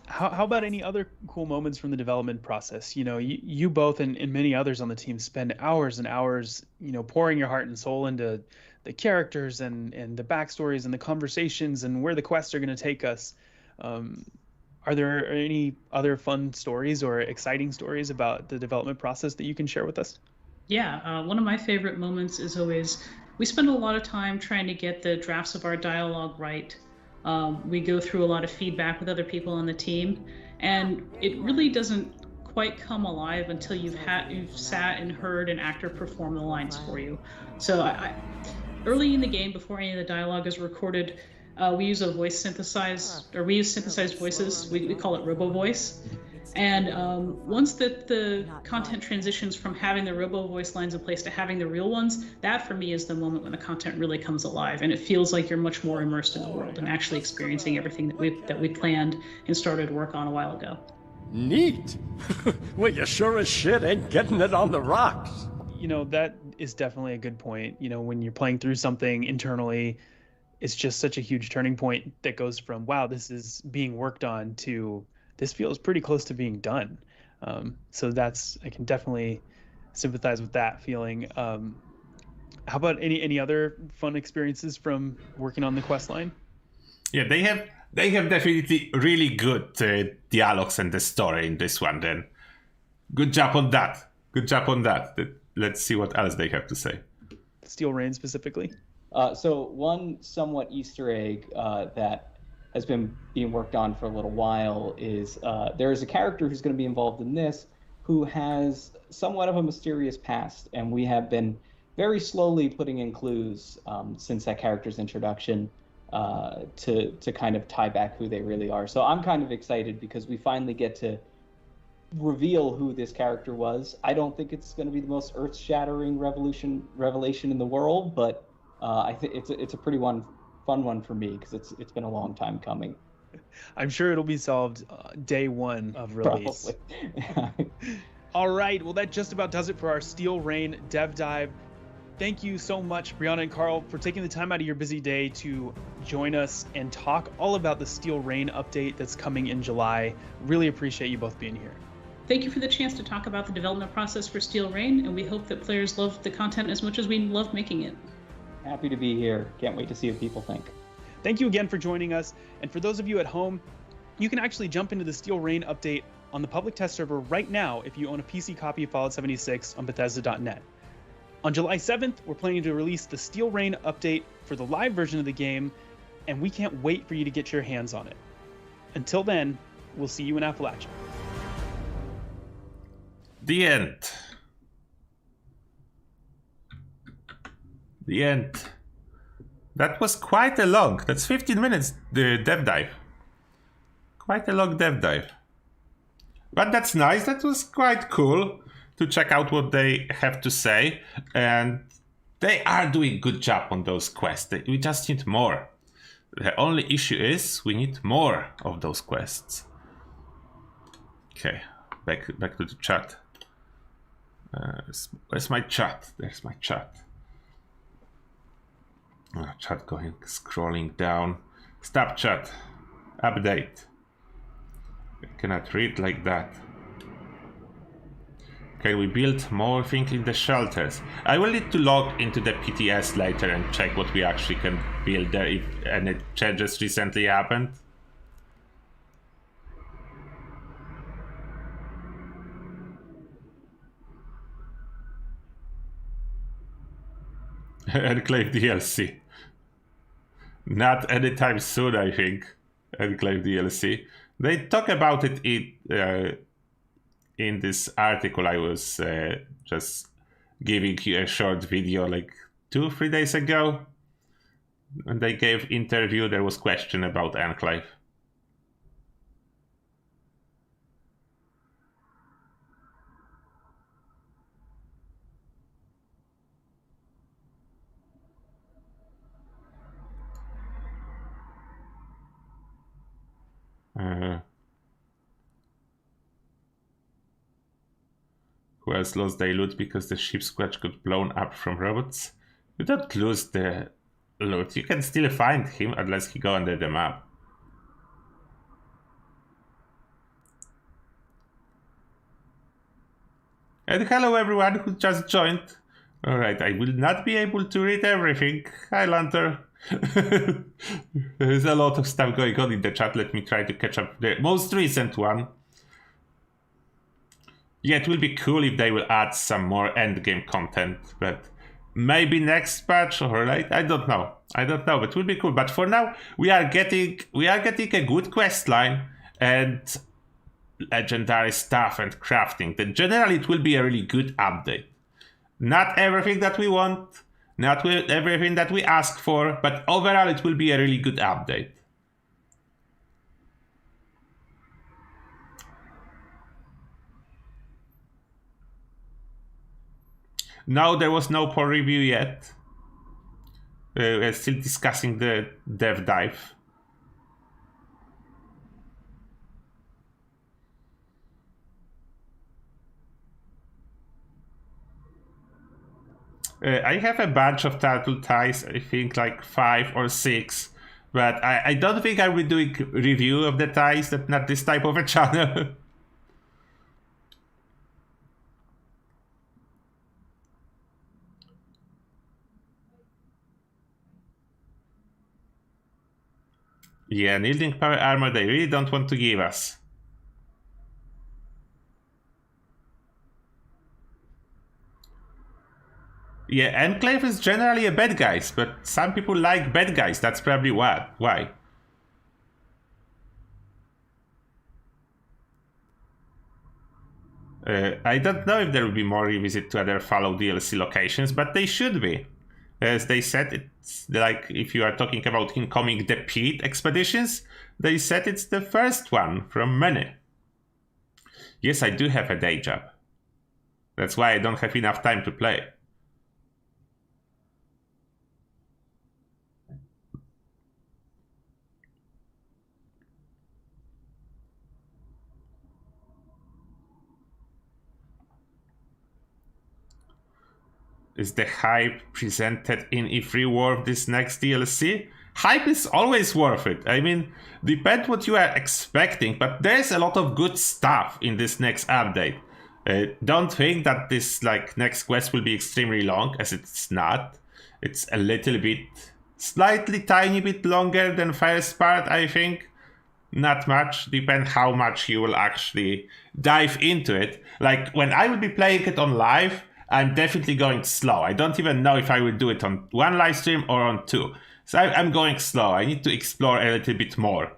How about any other cool moments from the development process? You both and many others on the team spend hours and hours, pouring your heart and soul into the characters and the backstories and the conversations and where the quests are going to take us. Are there any other fun stories or exciting stories about the development process that you can share with us? Yeah, one of my favorite moments is always, we spend a lot of time trying to get the drafts of our dialogue right. We go through a lot of feedback with other people on the team, and it really doesn't quite come alive until you've sat and heard an actor perform the lines for you. So early in the game, before any of the dialogue is recorded, we use synthesized voices. We call it robo voice. And once the content transitions from having the robo voice lines in place to having the real ones, that for me is the moment when the content really comes alive, and it feels like you're much more immersed in the world and actually experiencing everything that we planned and started work on a while ago. Neat. Well, you sure as shit ain't getting it on the rocks. That is definitely a good point. When you're playing through something internally, it's just such a huge turning point that goes from, wow, this is being worked on, to this feels pretty close to being done. So I can definitely sympathize with that feeling. How about any other fun experiences from working on the quest line? Yeah, they have definitely really good dialogues and the story in this one. Then, good job on that. Let's see what else they have to say. Steel Rain specifically. So one somewhat Easter egg that has been being worked on for a little while is there is a character who's going to be involved in this who has somewhat of a mysterious past, and we have been very slowly putting in clues since that character's introduction to kind of tie back who they really are. So I'm kind of excited because we finally get to reveal who this character was. I don't think it's going to be the most earth-shattering revelation in the world, but I think it's a pretty fun one for me because it's been a long time coming. I'm sure it'll be solved day one of release. All right, well, that just about does it for our Steel Rain Dev Dive. Thank you so much, Brianna and Carl, for taking the time out of your busy day to join us and talk all about the Steel Rain update that's coming in July. Really appreciate you both being here. Thank you for the chance to talk about the development process for Steel Rain, and we hope that players love the content as much as we love making it. Happy to be here. Can't wait to see what people think. Thank you again for joining us. And for those of you at home, you can actually jump into the Steel Rain update on the public test server right now if you own a PC copy of Fallout 76 on Bethesda.net. On July 7th, we're planning to release the Steel Rain update for the live version of the game, and we can't wait for you to get your hands on it. Until then, we'll see you in Appalachia. The end. The end. That was quite a long. That's 15 minutes, the dev dive. Quite a long dev dive. But that's nice. That was quite cool to check out what they have to say. And they are doing a good job on those quests. We just need more. The only issue is we need more of those quests. Okay, back to the chat. Where's my chat? There's my chat. Chat scrolling down. Stop chat. Update. I cannot read like that. Can we build more things in the shelters? I will need to log into the PTS later and check what we actually can build there, if any changes recently happened. Enclave DLC. Not anytime soon, I think. Enclave DLC. They talk about it in this article I was just giving you a short video like 2-3 days ago. When they gave interview, there was question about Enclave. Who else lost their loot because the ship squatch got blown up from robots? You don't lose the loot. You can still find him unless he go under the map. And hello everyone who just joined. Alright, I will not be able to read everything. Hi Lanter. There's a lot of stuff going on in the chat. Let me try to catch up the most recent one. Yeah, it will be cool if they will add some more endgame content, but maybe next patch or like I don't know, but it will be cool. But for now, we are getting a good quest line and legendary stuff and crafting. Then generally, it will be a really good update. Not everything that we want, not everything that we ask for, but overall, it will be a really good update. No, there was no poll review yet. We're still discussing the dev dive. I have a bunch of turtle ties, I think like 5 or 6, but I don't think I will be doing review of the ties, that's not this type of a channel. Yeah, Yielding Power Armor they really don't want to give us. Yeah, Enclave is generally a bad guys, but some people like bad guys, that's probably why. I don't know if there will be more revisit to other Fallout DLC locations, but they should be. As they said, it's like if you are talking about incoming The Pit expeditions, they said it's the first one from many. Yes, I do have a day job. That's why I don't have enough time to play. Is the hype presented in E3 worth this next DLC? Hype is always worth it. I mean, depends what you are expecting, but there's a lot of good stuff in this next update. Don't think that this next quest will be extremely long, as it's not. It's a little bit, slightly tiny bit longer than first part, I think. Not much, depends how much you will actually dive into it. Like when I will be playing it on live, I'm definitely going slow. I don't even know if I will do it on one live stream or on 2. So I'm going slow. I need to explore a little bit more.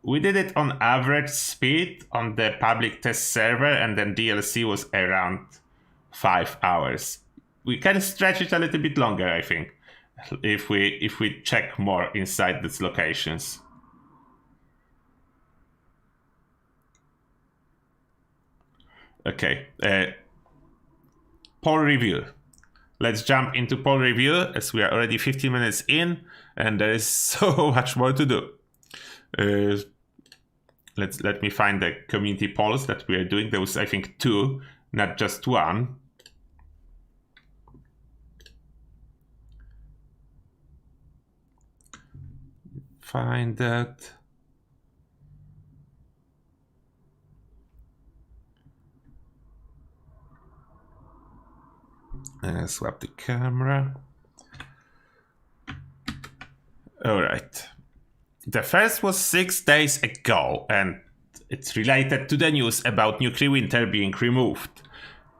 We did it on average speed on the public test server, and then DLC was around 5 hours. We can stretch it a little bit longer, I think, if we check more inside these locations. Okay. Poll review. Let's jump into poll review as we are already 15 minutes in and there is so much more to do. Let me find the community polls that we are doing. There was, I think, 2, not just 1. Find that. Swap the camera. All right. The first was 6 days ago, and it's related to the news about Nuclear Winter being removed.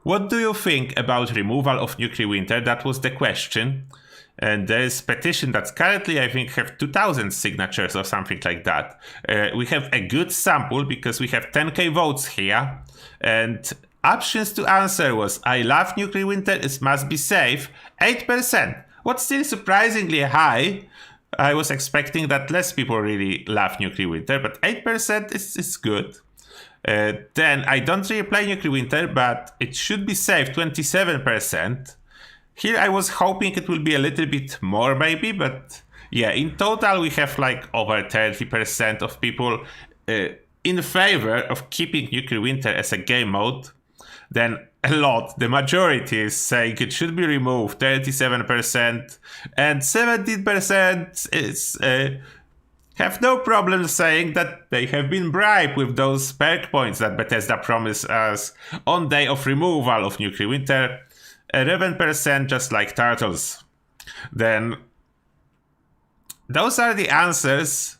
What do you think about removal of Nuclear Winter? That was the question. And there is petition that's currently, I think, have 2,000 signatures or something like that. We have a good sample because we have 10k votes here. And options to answer was, I love nuclear winter, it must be safe, 8%. What's still surprisingly high. I was expecting that less people really love nuclear winter, but 8% is good. Then I don't really play nuclear winter, but it should be safe, 27%. Here I was hoping it will be a little bit more maybe, but yeah, in total we have like over 30% of people in favor of keeping nuclear winter as a game mode. Then a lot, the majority is saying it should be removed, 37%, and 17% is have no problem saying that they have been bribed with those perk points that Bethesda promised us on day of removal of nuclear winter. 11% just like turtles. Then those are the answers.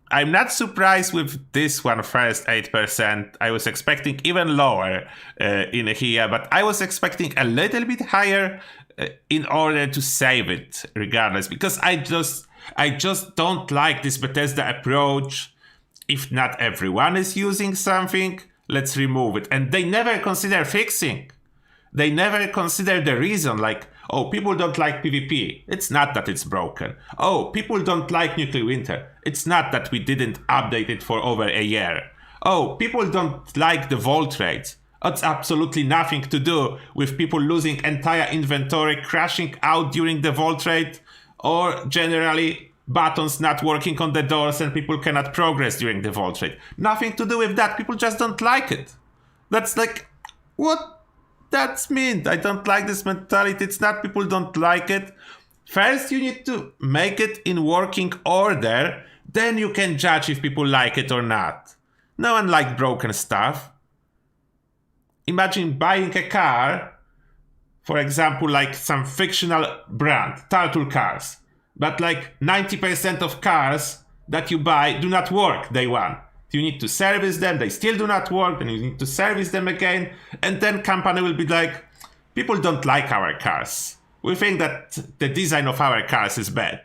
I'm not surprised with this one first, 8%. I was expecting even lower in here, but I was expecting a little bit higher in order to save it regardless, because I just don't like this Bethesda approach. If not everyone is using something, let's remove it. And they never consider fixing. They never consider the reason, like, oh, people don't like PvP. It's not that it's broken. Oh, people don't like nuclear winter. It's not that we didn't update it for over a year. Oh, people don't like the vault rates. It's absolutely nothing to do with people losing entire inventory, crashing out during the vault raid, or generally buttons not working on the doors and people cannot progress during the vault raid. Nothing to do with that. People just don't like it. That's like, what? That's mean. I don't like this mentality. It's not people don't like it. First, you need to make it in working order. Then you can judge if people like it or not. No one likes broken stuff. Imagine buying a car, for example, like some fictional brand, Turtlecast. But like 90% of cars that you buy do not work day one. You need to service them, they still do not work, then you need to service them again, and then company will be like, people don't like our cars. We think that the design of our cars is bad.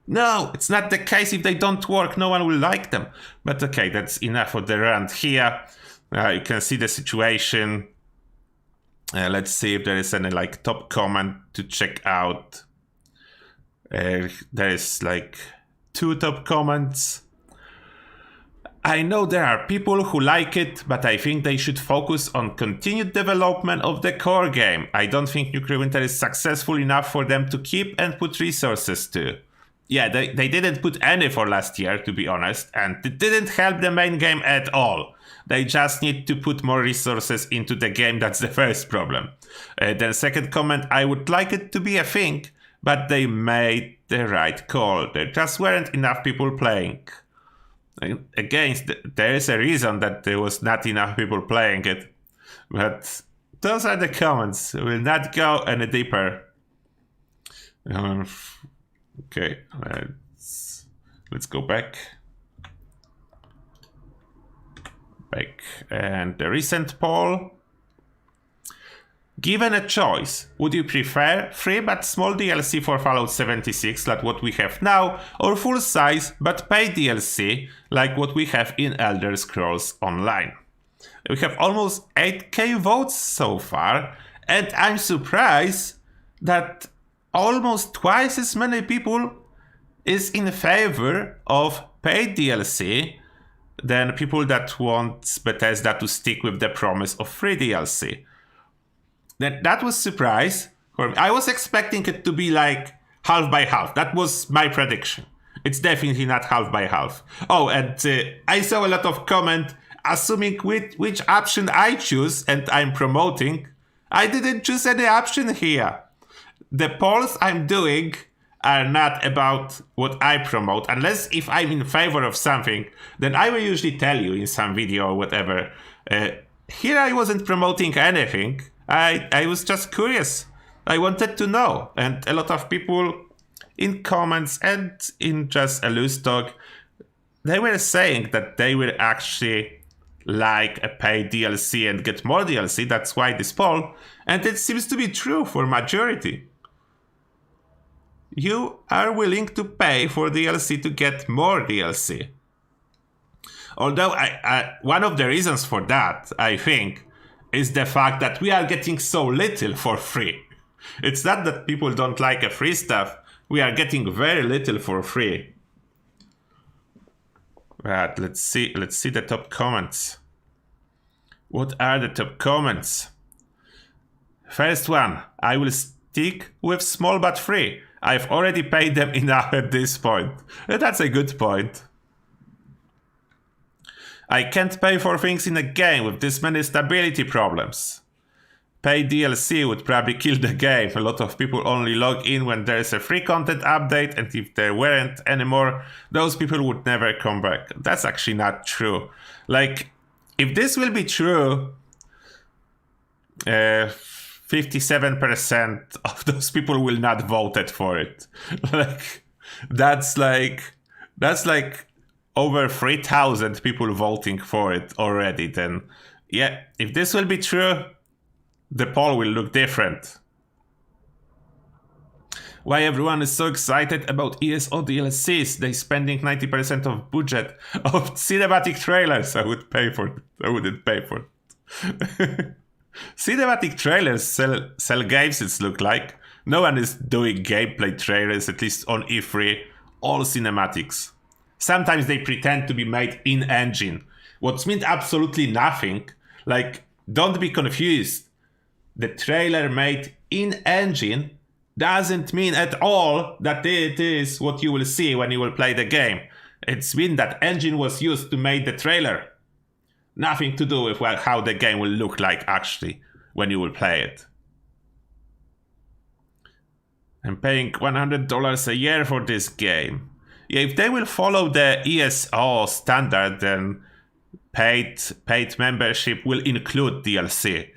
No, it's not the case. If they don't work, no one will like them. But okay, that's enough of the rant here. You can see the situation. Let's see if there is any like top comment to check out. There is like 2 top comments. I know there are people who like it, but I think they should focus on continued development of the core game. I don't think Nuclear Winter is successful enough for them to keep and put resources to. Yeah, they didn't put any for last year, to be honest, and it didn't help the main game at all. They just need to put more resources into the game, that's the first problem. Then second comment, I would like it to be a thing, but they made the right call. There just weren't enough people playing. Again, there is a reason that there was not enough people playing it. But those are the comments. We'll not go any deeper. Okay, let's go back. And the recent poll. Given a choice, would you prefer free but small DLC for Fallout 76 like what we have now, or full size but paid DLC like what we have in Elder Scrolls Online? We have almost 8k votes so far, and I'm surprised that almost twice as many people is in favor of paid DLC than people that want Bethesda to stick with the promise of free DLC. That was surprise for me. I was expecting it to be like half by half. That was my prediction. It's definitely not half by half. Oh, and I saw a lot of comment assuming which option I choose and I'm promoting. I didn't choose any option here. The polls I'm doing are not about what I promote. Unless if I'm in favor of something, then I will usually tell you in some video or whatever. Here I wasn't promoting anything. I was just curious. I wanted to know. And a lot of people in comments and in just a loose talk, they were saying that they will actually like a paid DLC and get more DLC. That's why this poll. And it seems to be true for majority. you are willing to pay for DLC to get more DLC. Although one of the reasons for that, I think, is the fact that we are getting so little for free. It's not that people don't like free stuff, we are getting very little for free. But let's see the top comments. What are the top comments? First one, I will stick with small but free. I've already paid them enough at this point. That's a good point. I can't pay for things in a game with this many stability problems. Pay DLC would probably kill the game. A lot of people only log in when there's a free content update, and if there weren't anymore, those people would never come back. That's actually not true. Like, if this will be true, 57% of those people will not voted for it. That's like over 3,000 people voting for it already. Then, yeah, if this will be true, the poll will look different. Why everyone is so excited about ESO DLCs? They spending 90% of budget of cinematic trailers. I wouldn't pay for it. Cinematic trailers sell games, it looks like. No one is doing gameplay trailers, at least on E3. All cinematics. Sometimes they pretend to be made in-engine, what means absolutely nothing. Like, don't be confused. The trailer made in-engine doesn't mean at all that it is what you will see when you will play the game. It's mean that engine was used to make the trailer. Nothing to do with how the game will look like actually when you will play it. I'm paying $100 a year for this game. Yeah, if they will follow the ESO standard, then paid membership will include DLC.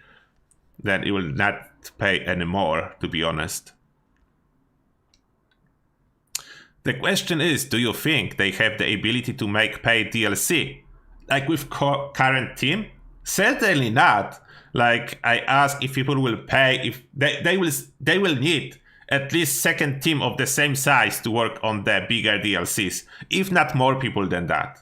Then you will not pay anymore, to be honest. The question is, do you think they have the ability to make paid DLC? Like with current team? Certainly not. Like, I ask if people will pay, if they will need at least second team of the same size to work on the bigger DLCs, if not more people than that.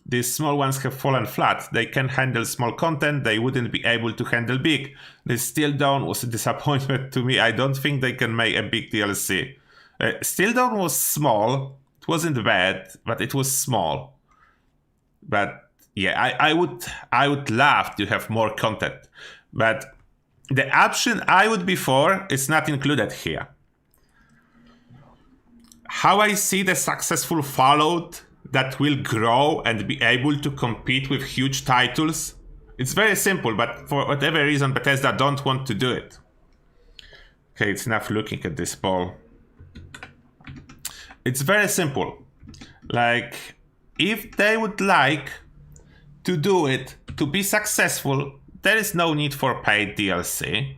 These small ones have fallen flat. They can handle small content, they wouldn't be able to handle big. The Still Dawn was a disappointment to me. I don't think they can make a big DLC. Still Dawn was small. It wasn't bad, but it was small. But yeah, I would love to have more content. But the option I would be for is not included here. How I see the successful Fallout that will grow and be able to compete with huge titles, it's very simple, but for whatever reason Bethesda don't want to do it. Okay, it's enough looking at this poll. It's very simple. Like, if they would like to do it to be successful, there is no need for paid DLC.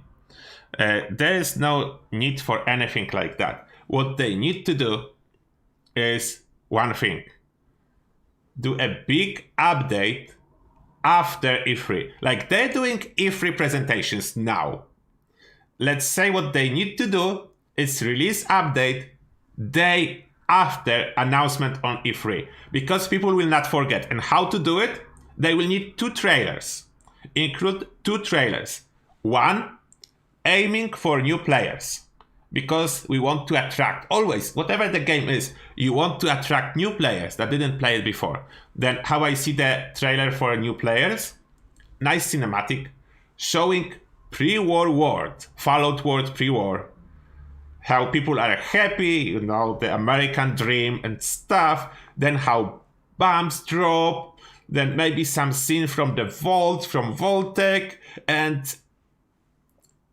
There is no need for anything like that. What they need to do is one thing. Do a big update after E3. Like, they're doing E3 presentations now. Let's say what they need to do is release update day after announcement on E3. Because people will not forget. And how to do it? They will need 2 trailers. Include 2 trailers. One, aiming for new players. Because we want to attract, always, whatever the game is, you want to attract new players that didn't play it before. Then how I see the trailer for new players? Nice cinematic, showing pre-war world, Fallout world pre-war. How people are happy, you know, the American dream and stuff. Then how bombs drop. Then maybe some scene from the vault, from Vault-Tec, and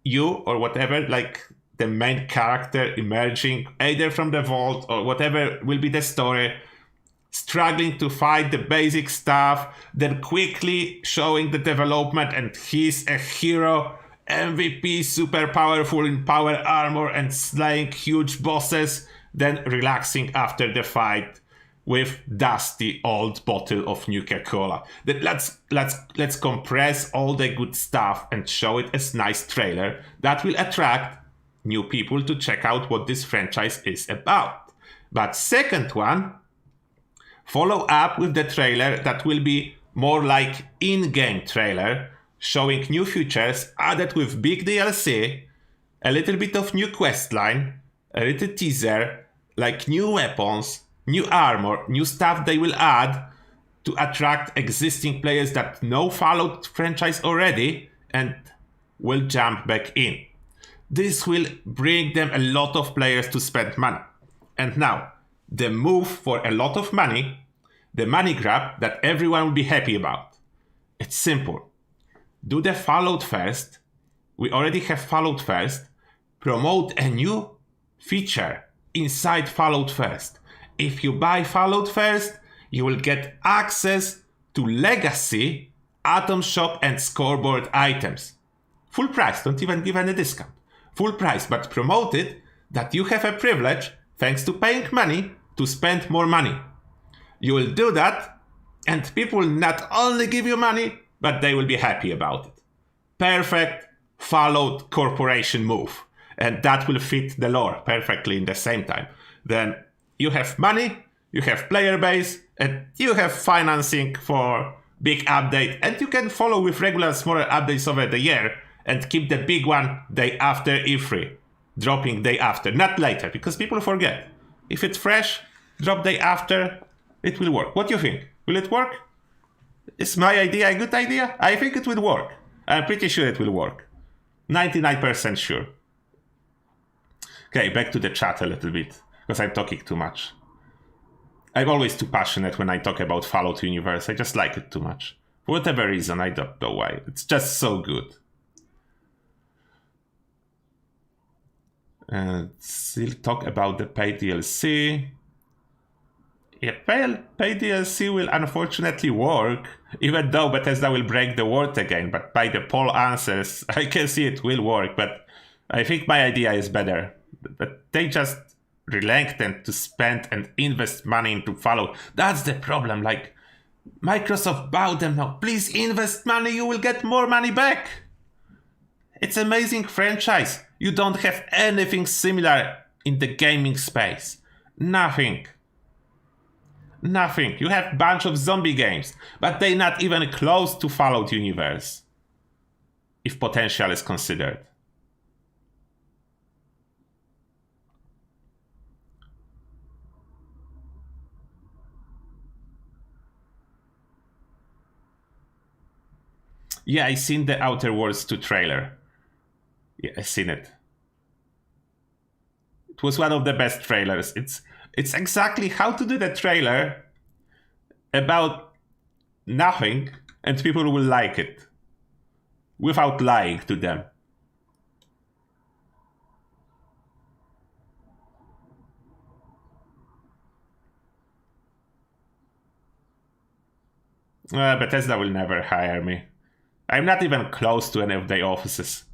you or whatever, like the main character emerging either from the vault or whatever will be the story, struggling to fight the basic stuff, then quickly showing the development and he's a hero, MVP, super powerful in power armor and slaying huge bosses, then relaxing after the fight with dusty old bottle of Nuka-Cola. Then let's compress all the good stuff and show it as nice trailer that will attract new people to check out what this franchise is about. But second one, follow up with the trailer that will be more like in-game trailer, showing new features added with big DLC, a little bit of new questline, a little teaser, like new weapons, new armor, new stuff they will add to attract existing players that know Fallout franchise already and will jump back in. This will bring them a lot of players to spend money. And now, the move for a lot of money, the money grab that everyone will be happy about. It's simple. Do the Fallout first. We already have Fallout first. Promote a new feature inside Fallout first. If you buy Fallout first, you will get access to Legacy, Atom Shop and Scoreboard items. Full price, don't even give any discount. Full price, but promote it that you have a privilege, thanks to paying money, to spend more money. You will do that, and people will not only give you money, but they will be happy about it. Perfect Fallout Corporation move. And that will fit the lore perfectly in the same time. Then you have money, you have player base, and you have financing for big update, and you can follow with regular smaller updates over the year and keep the big one day after E3, dropping day after, not later, because people forget. If it's fresh, drop day after, it will work. What do you think? Will it work? Is my idea a good idea? I think it will work. I'm pretty sure it will work. 99% sure. Okay, back to the chat a little bit, because I'm talking too much. I'm always too passionate when I talk about Fallout universe. I just like it too much. For whatever reason, I don't know why. It's just so good. And still talk about the paid DLC. Yeah, paid DLC will unfortunately work, even though Bethesda will break the word again. But by the poll answers, I can see it will work. But I think my idea is better. But they just reluctant to spend and invest money into Fallout. That's the problem. Like, Microsoft bowed them now. Please invest money, you will get more money back. It's an amazing franchise. You don't have anything similar in the gaming space. Nothing. You have a bunch of zombie games, but they're not even close to Fallout universe, if potential is considered. Yeah, I seen the Outer Worlds 2 trailer. Yeah, I seen it. It was one of the best trailers. It's exactly how to do the trailer about nothing, and people will like it without lying to them. Bethesda will never hire me. I'm not even close to any of their offices.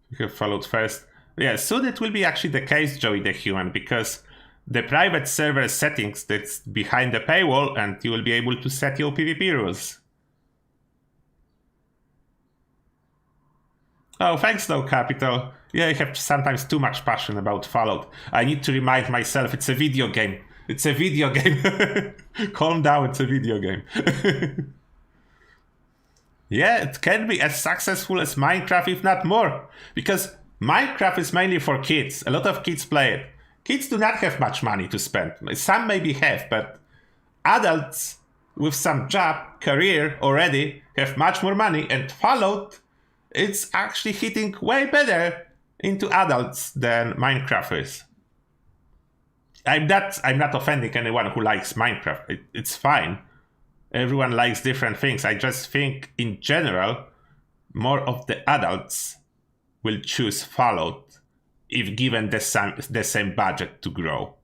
You have followed first. Yeah, soon it will be actually the case, Joey the Human, because the private server settings that's behind the paywall, and you will be able to set your PvP rules. Oh, thanks though, Capital. Yeah, I have sometimes too much passion about Fallout. I need to remind myself it's a video game. It's a video game. Calm down, it's a video game. Yeah, it can be as successful as Minecraft, if not more. Because Minecraft is mainly for kids. A lot of kids play it. Kids do not have much money to spend. Some maybe have, but adults with some job, career already have much more money. And Fallout, it's actually hitting way better into adults than Minecraft is. I'm not offending anyone who likes Minecraft. It's fine. Everyone likes different things. I just think, in general, more of the adults will choose Fallout if given the same budget to grow.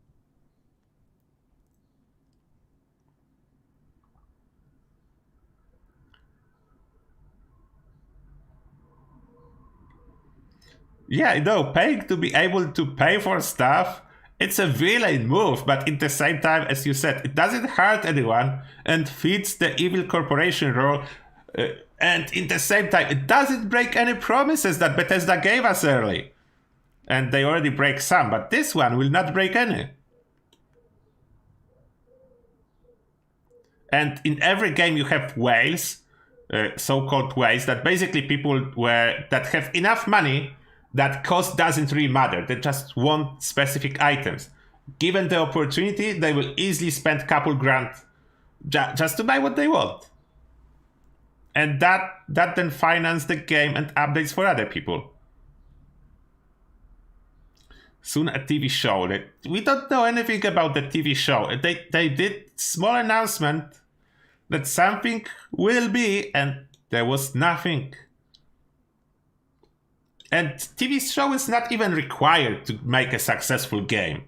Yeah, no, paying to be able to pay for stuff it's a villain move, but at the same time, as you said, it doesn't hurt anyone and fits the evil corporation role. And in the same time, it doesn't break any promises that Bethesda gave us early. And they already break some, but this one will not break any. And in every game you have whales, so-called whales, that basically people that have enough money that cost doesn't really matter. They just want specific items. Given the opportunity, they will easily spend a couple grand just to buy what they want. And that then finance the game and updates for other people. Soon a TV show. We don't know anything about the TV show. They did small announcement that something will be, and there was nothing. And TV show is not even required to make a successful game.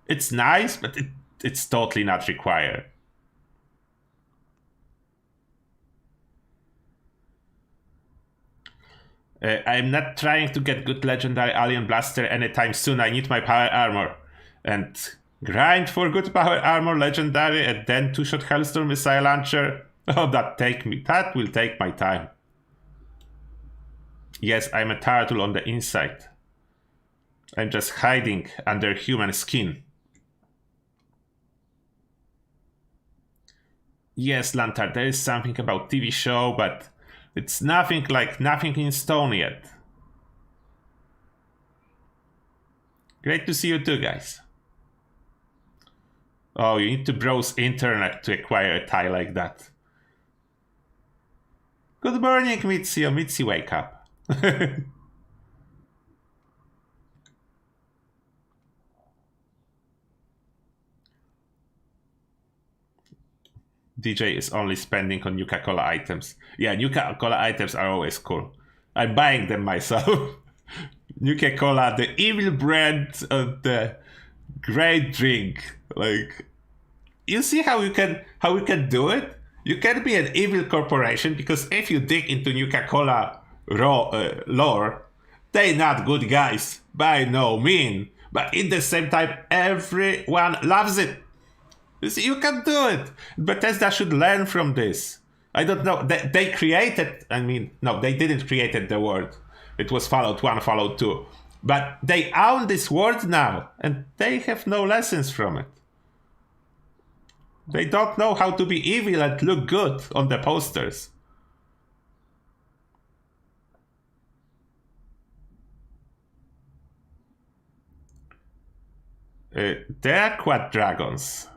It's nice, but it's totally not required. I'm not trying to get good legendary alien blaster anytime soon. I need my power armor. And grind for good power armor legendary and then 2-shot Hellstorm missile launcher. Oh, that will take my time. Yes, I'm a turtle on the inside. I'm just hiding under human skin. Yes, Lantern, there is something about TV show, but it's nothing in stone yet. Great to see you too, guys. Oh, you need to browse internet to acquire a tie like that. Good morning, Mitzi. Oh, Mitzi, wake up. DJ is only spending on Nuka-Cola items. Yeah, Nuka-Cola items are always cool. I'm buying them myself. Nuka-Cola, the evil brand of the great drink. Like, you see how we can do it? You can be an evil corporation, because if you dig into Nuka-Cola lore, they not good guys, by no mean. But in the same time, everyone loves it. You see, you can do it. Bethesda should learn from this. I don't know. They created, no, they didn't create the word. It was Fallout 1, Fallout 2. But they own this word now, and they have no lessons from it. They don't know how to be evil and look good on the posters. They're quad dragons.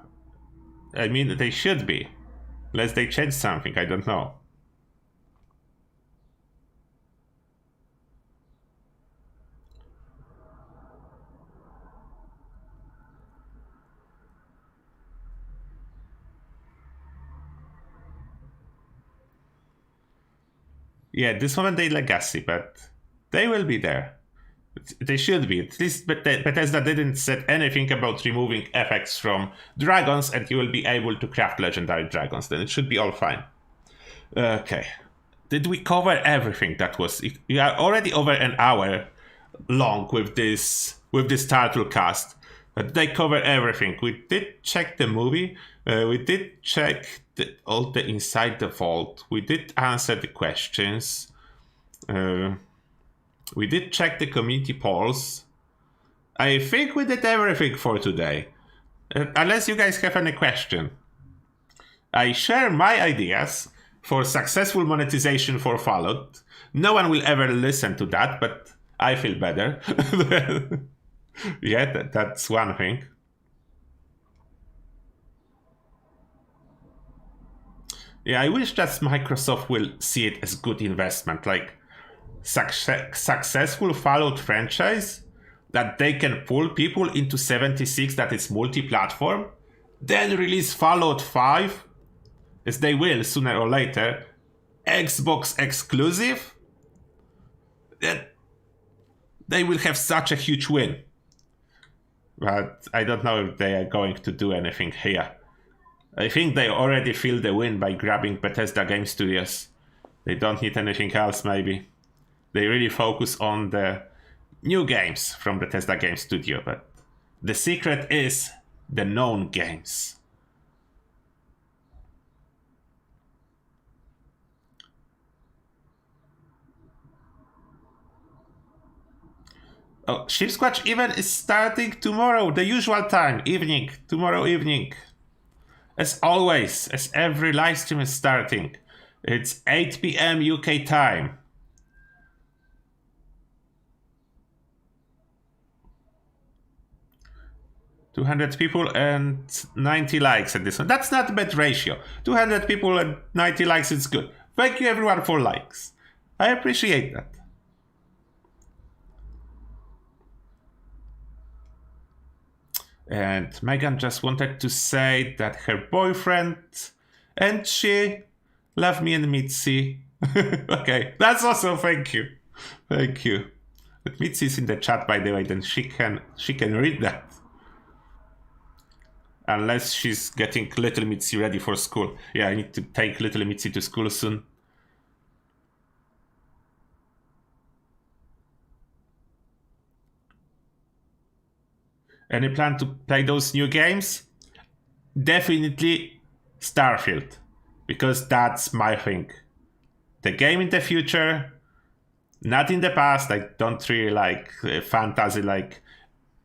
They should be. Unless they change something, I don't know. Yeah, this moment they legacy, but they will be there. They should be. At least Bethesda didn't say anything about removing effects from dragons, and you will be able to craft legendary dragons. Then it should be all fine. Okay. Did we cover everything that was... We are already over an hour long with this Turtlecast. But they cover everything. We did check the movie. We did check all the inside the vault. We did answer the questions. We did check the community polls. I think we did everything for today. Unless you guys have any question. I share my ideas for successful monetization for Fallout. No one will ever listen to that, but I feel better. Yeah, that's one thing. Yeah, I wish that Microsoft will see it as good investment, like successful Fallout franchise that they can pull people into 76 that is multi-platform, then release Fallout 5, as they will sooner or later, Xbox exclusive, then they will have such a huge win. But I don't know if they are going to do anything here. I think they already feel the win by grabbing Bethesda Game Studios. They don't need anything else, maybe. They really focus on the new games from Bethesda Game Studio, but The secret is the known games. Oh, Ship Squatch event is starting tomorrow, the usual time, evening, tomorrow evening. As always, as every live stream is starting, it's 8 p.m. UK time. $200 people and 90 likes at this one. That's not a bad ratio. 200 people and 90 likes is good. Thank you everyone for likes. I appreciate that. And Megan just wanted to say that her boyfriend and she love me and Mitzi. Okay, that's awesome. Thank you. Thank you. But Mitzi is in the chat, by the way, then she can read that. Unless she's getting little Mitzi ready for school. Yeah, I need to take little Mitzi to school soon. Any plan to play those new games? Definitely Starfield, because that's my thing. The game in the future, not in the past. I don't really like fantasy like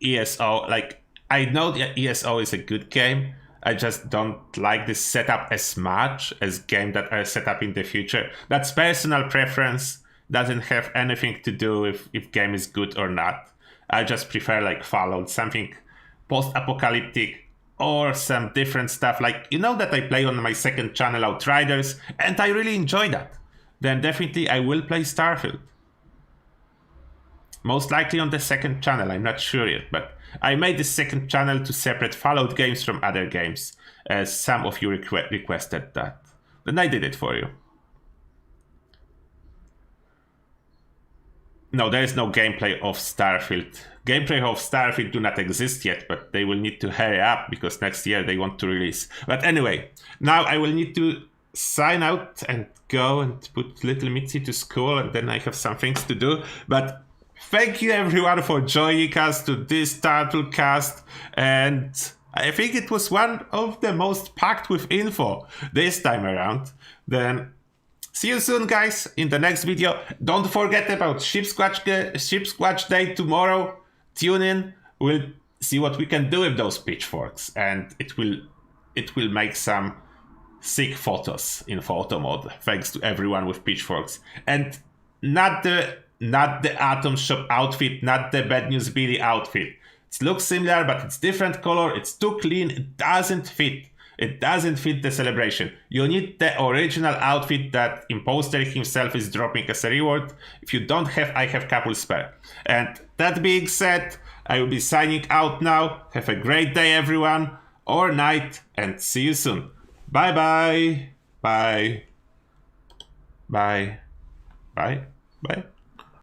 ESO. Like, I know that ESO is a good game. I just don't like this setup as much as games that are set up in the future. That's personal preference. Doesn't have anything to do with if game is good or not. I just prefer like Fallout, something post-apocalyptic or some different stuff. Like, you know that I play on my second channel Outriders and I really enjoy that. Then definitely I will play Starfield. Most likely on the second channel, I'm not sure yet, but I made the second channel to separate Fallout games from other games, as some of you requested that. Then I did it for you. No, there is no gameplay of Starfield. Gameplay of Starfield do not exist yet, but they will need to hurry up because next year they want to release. But anyway, now I will need to sign out and go and put little Mitzi to school, and then I have some things to do. But thank you everyone for joining us to this Turtlecast, and I think it was one of the most packed with info this time around. Then see you soon, guys, in the next video. Don't forget about Ship Squatch Day tomorrow. Tune in. We'll see what we can do with those pitchforks, and it will make some sick photos in photo mode. Thanks to everyone with pitchforks, and not the Atom Shop outfit, not the Bad News Billy outfit. It looks similar, but it's different color. It's too clean. It doesn't fit. It doesn't fit the celebration. You need the original outfit that Imposter himself is dropping as a reward. If you don't have, I have couple spare. And that being said, I will be signing out now. Have a great day, everyone, or night, and see you soon. Bye bye. Bye. Bye. Bye. Bye.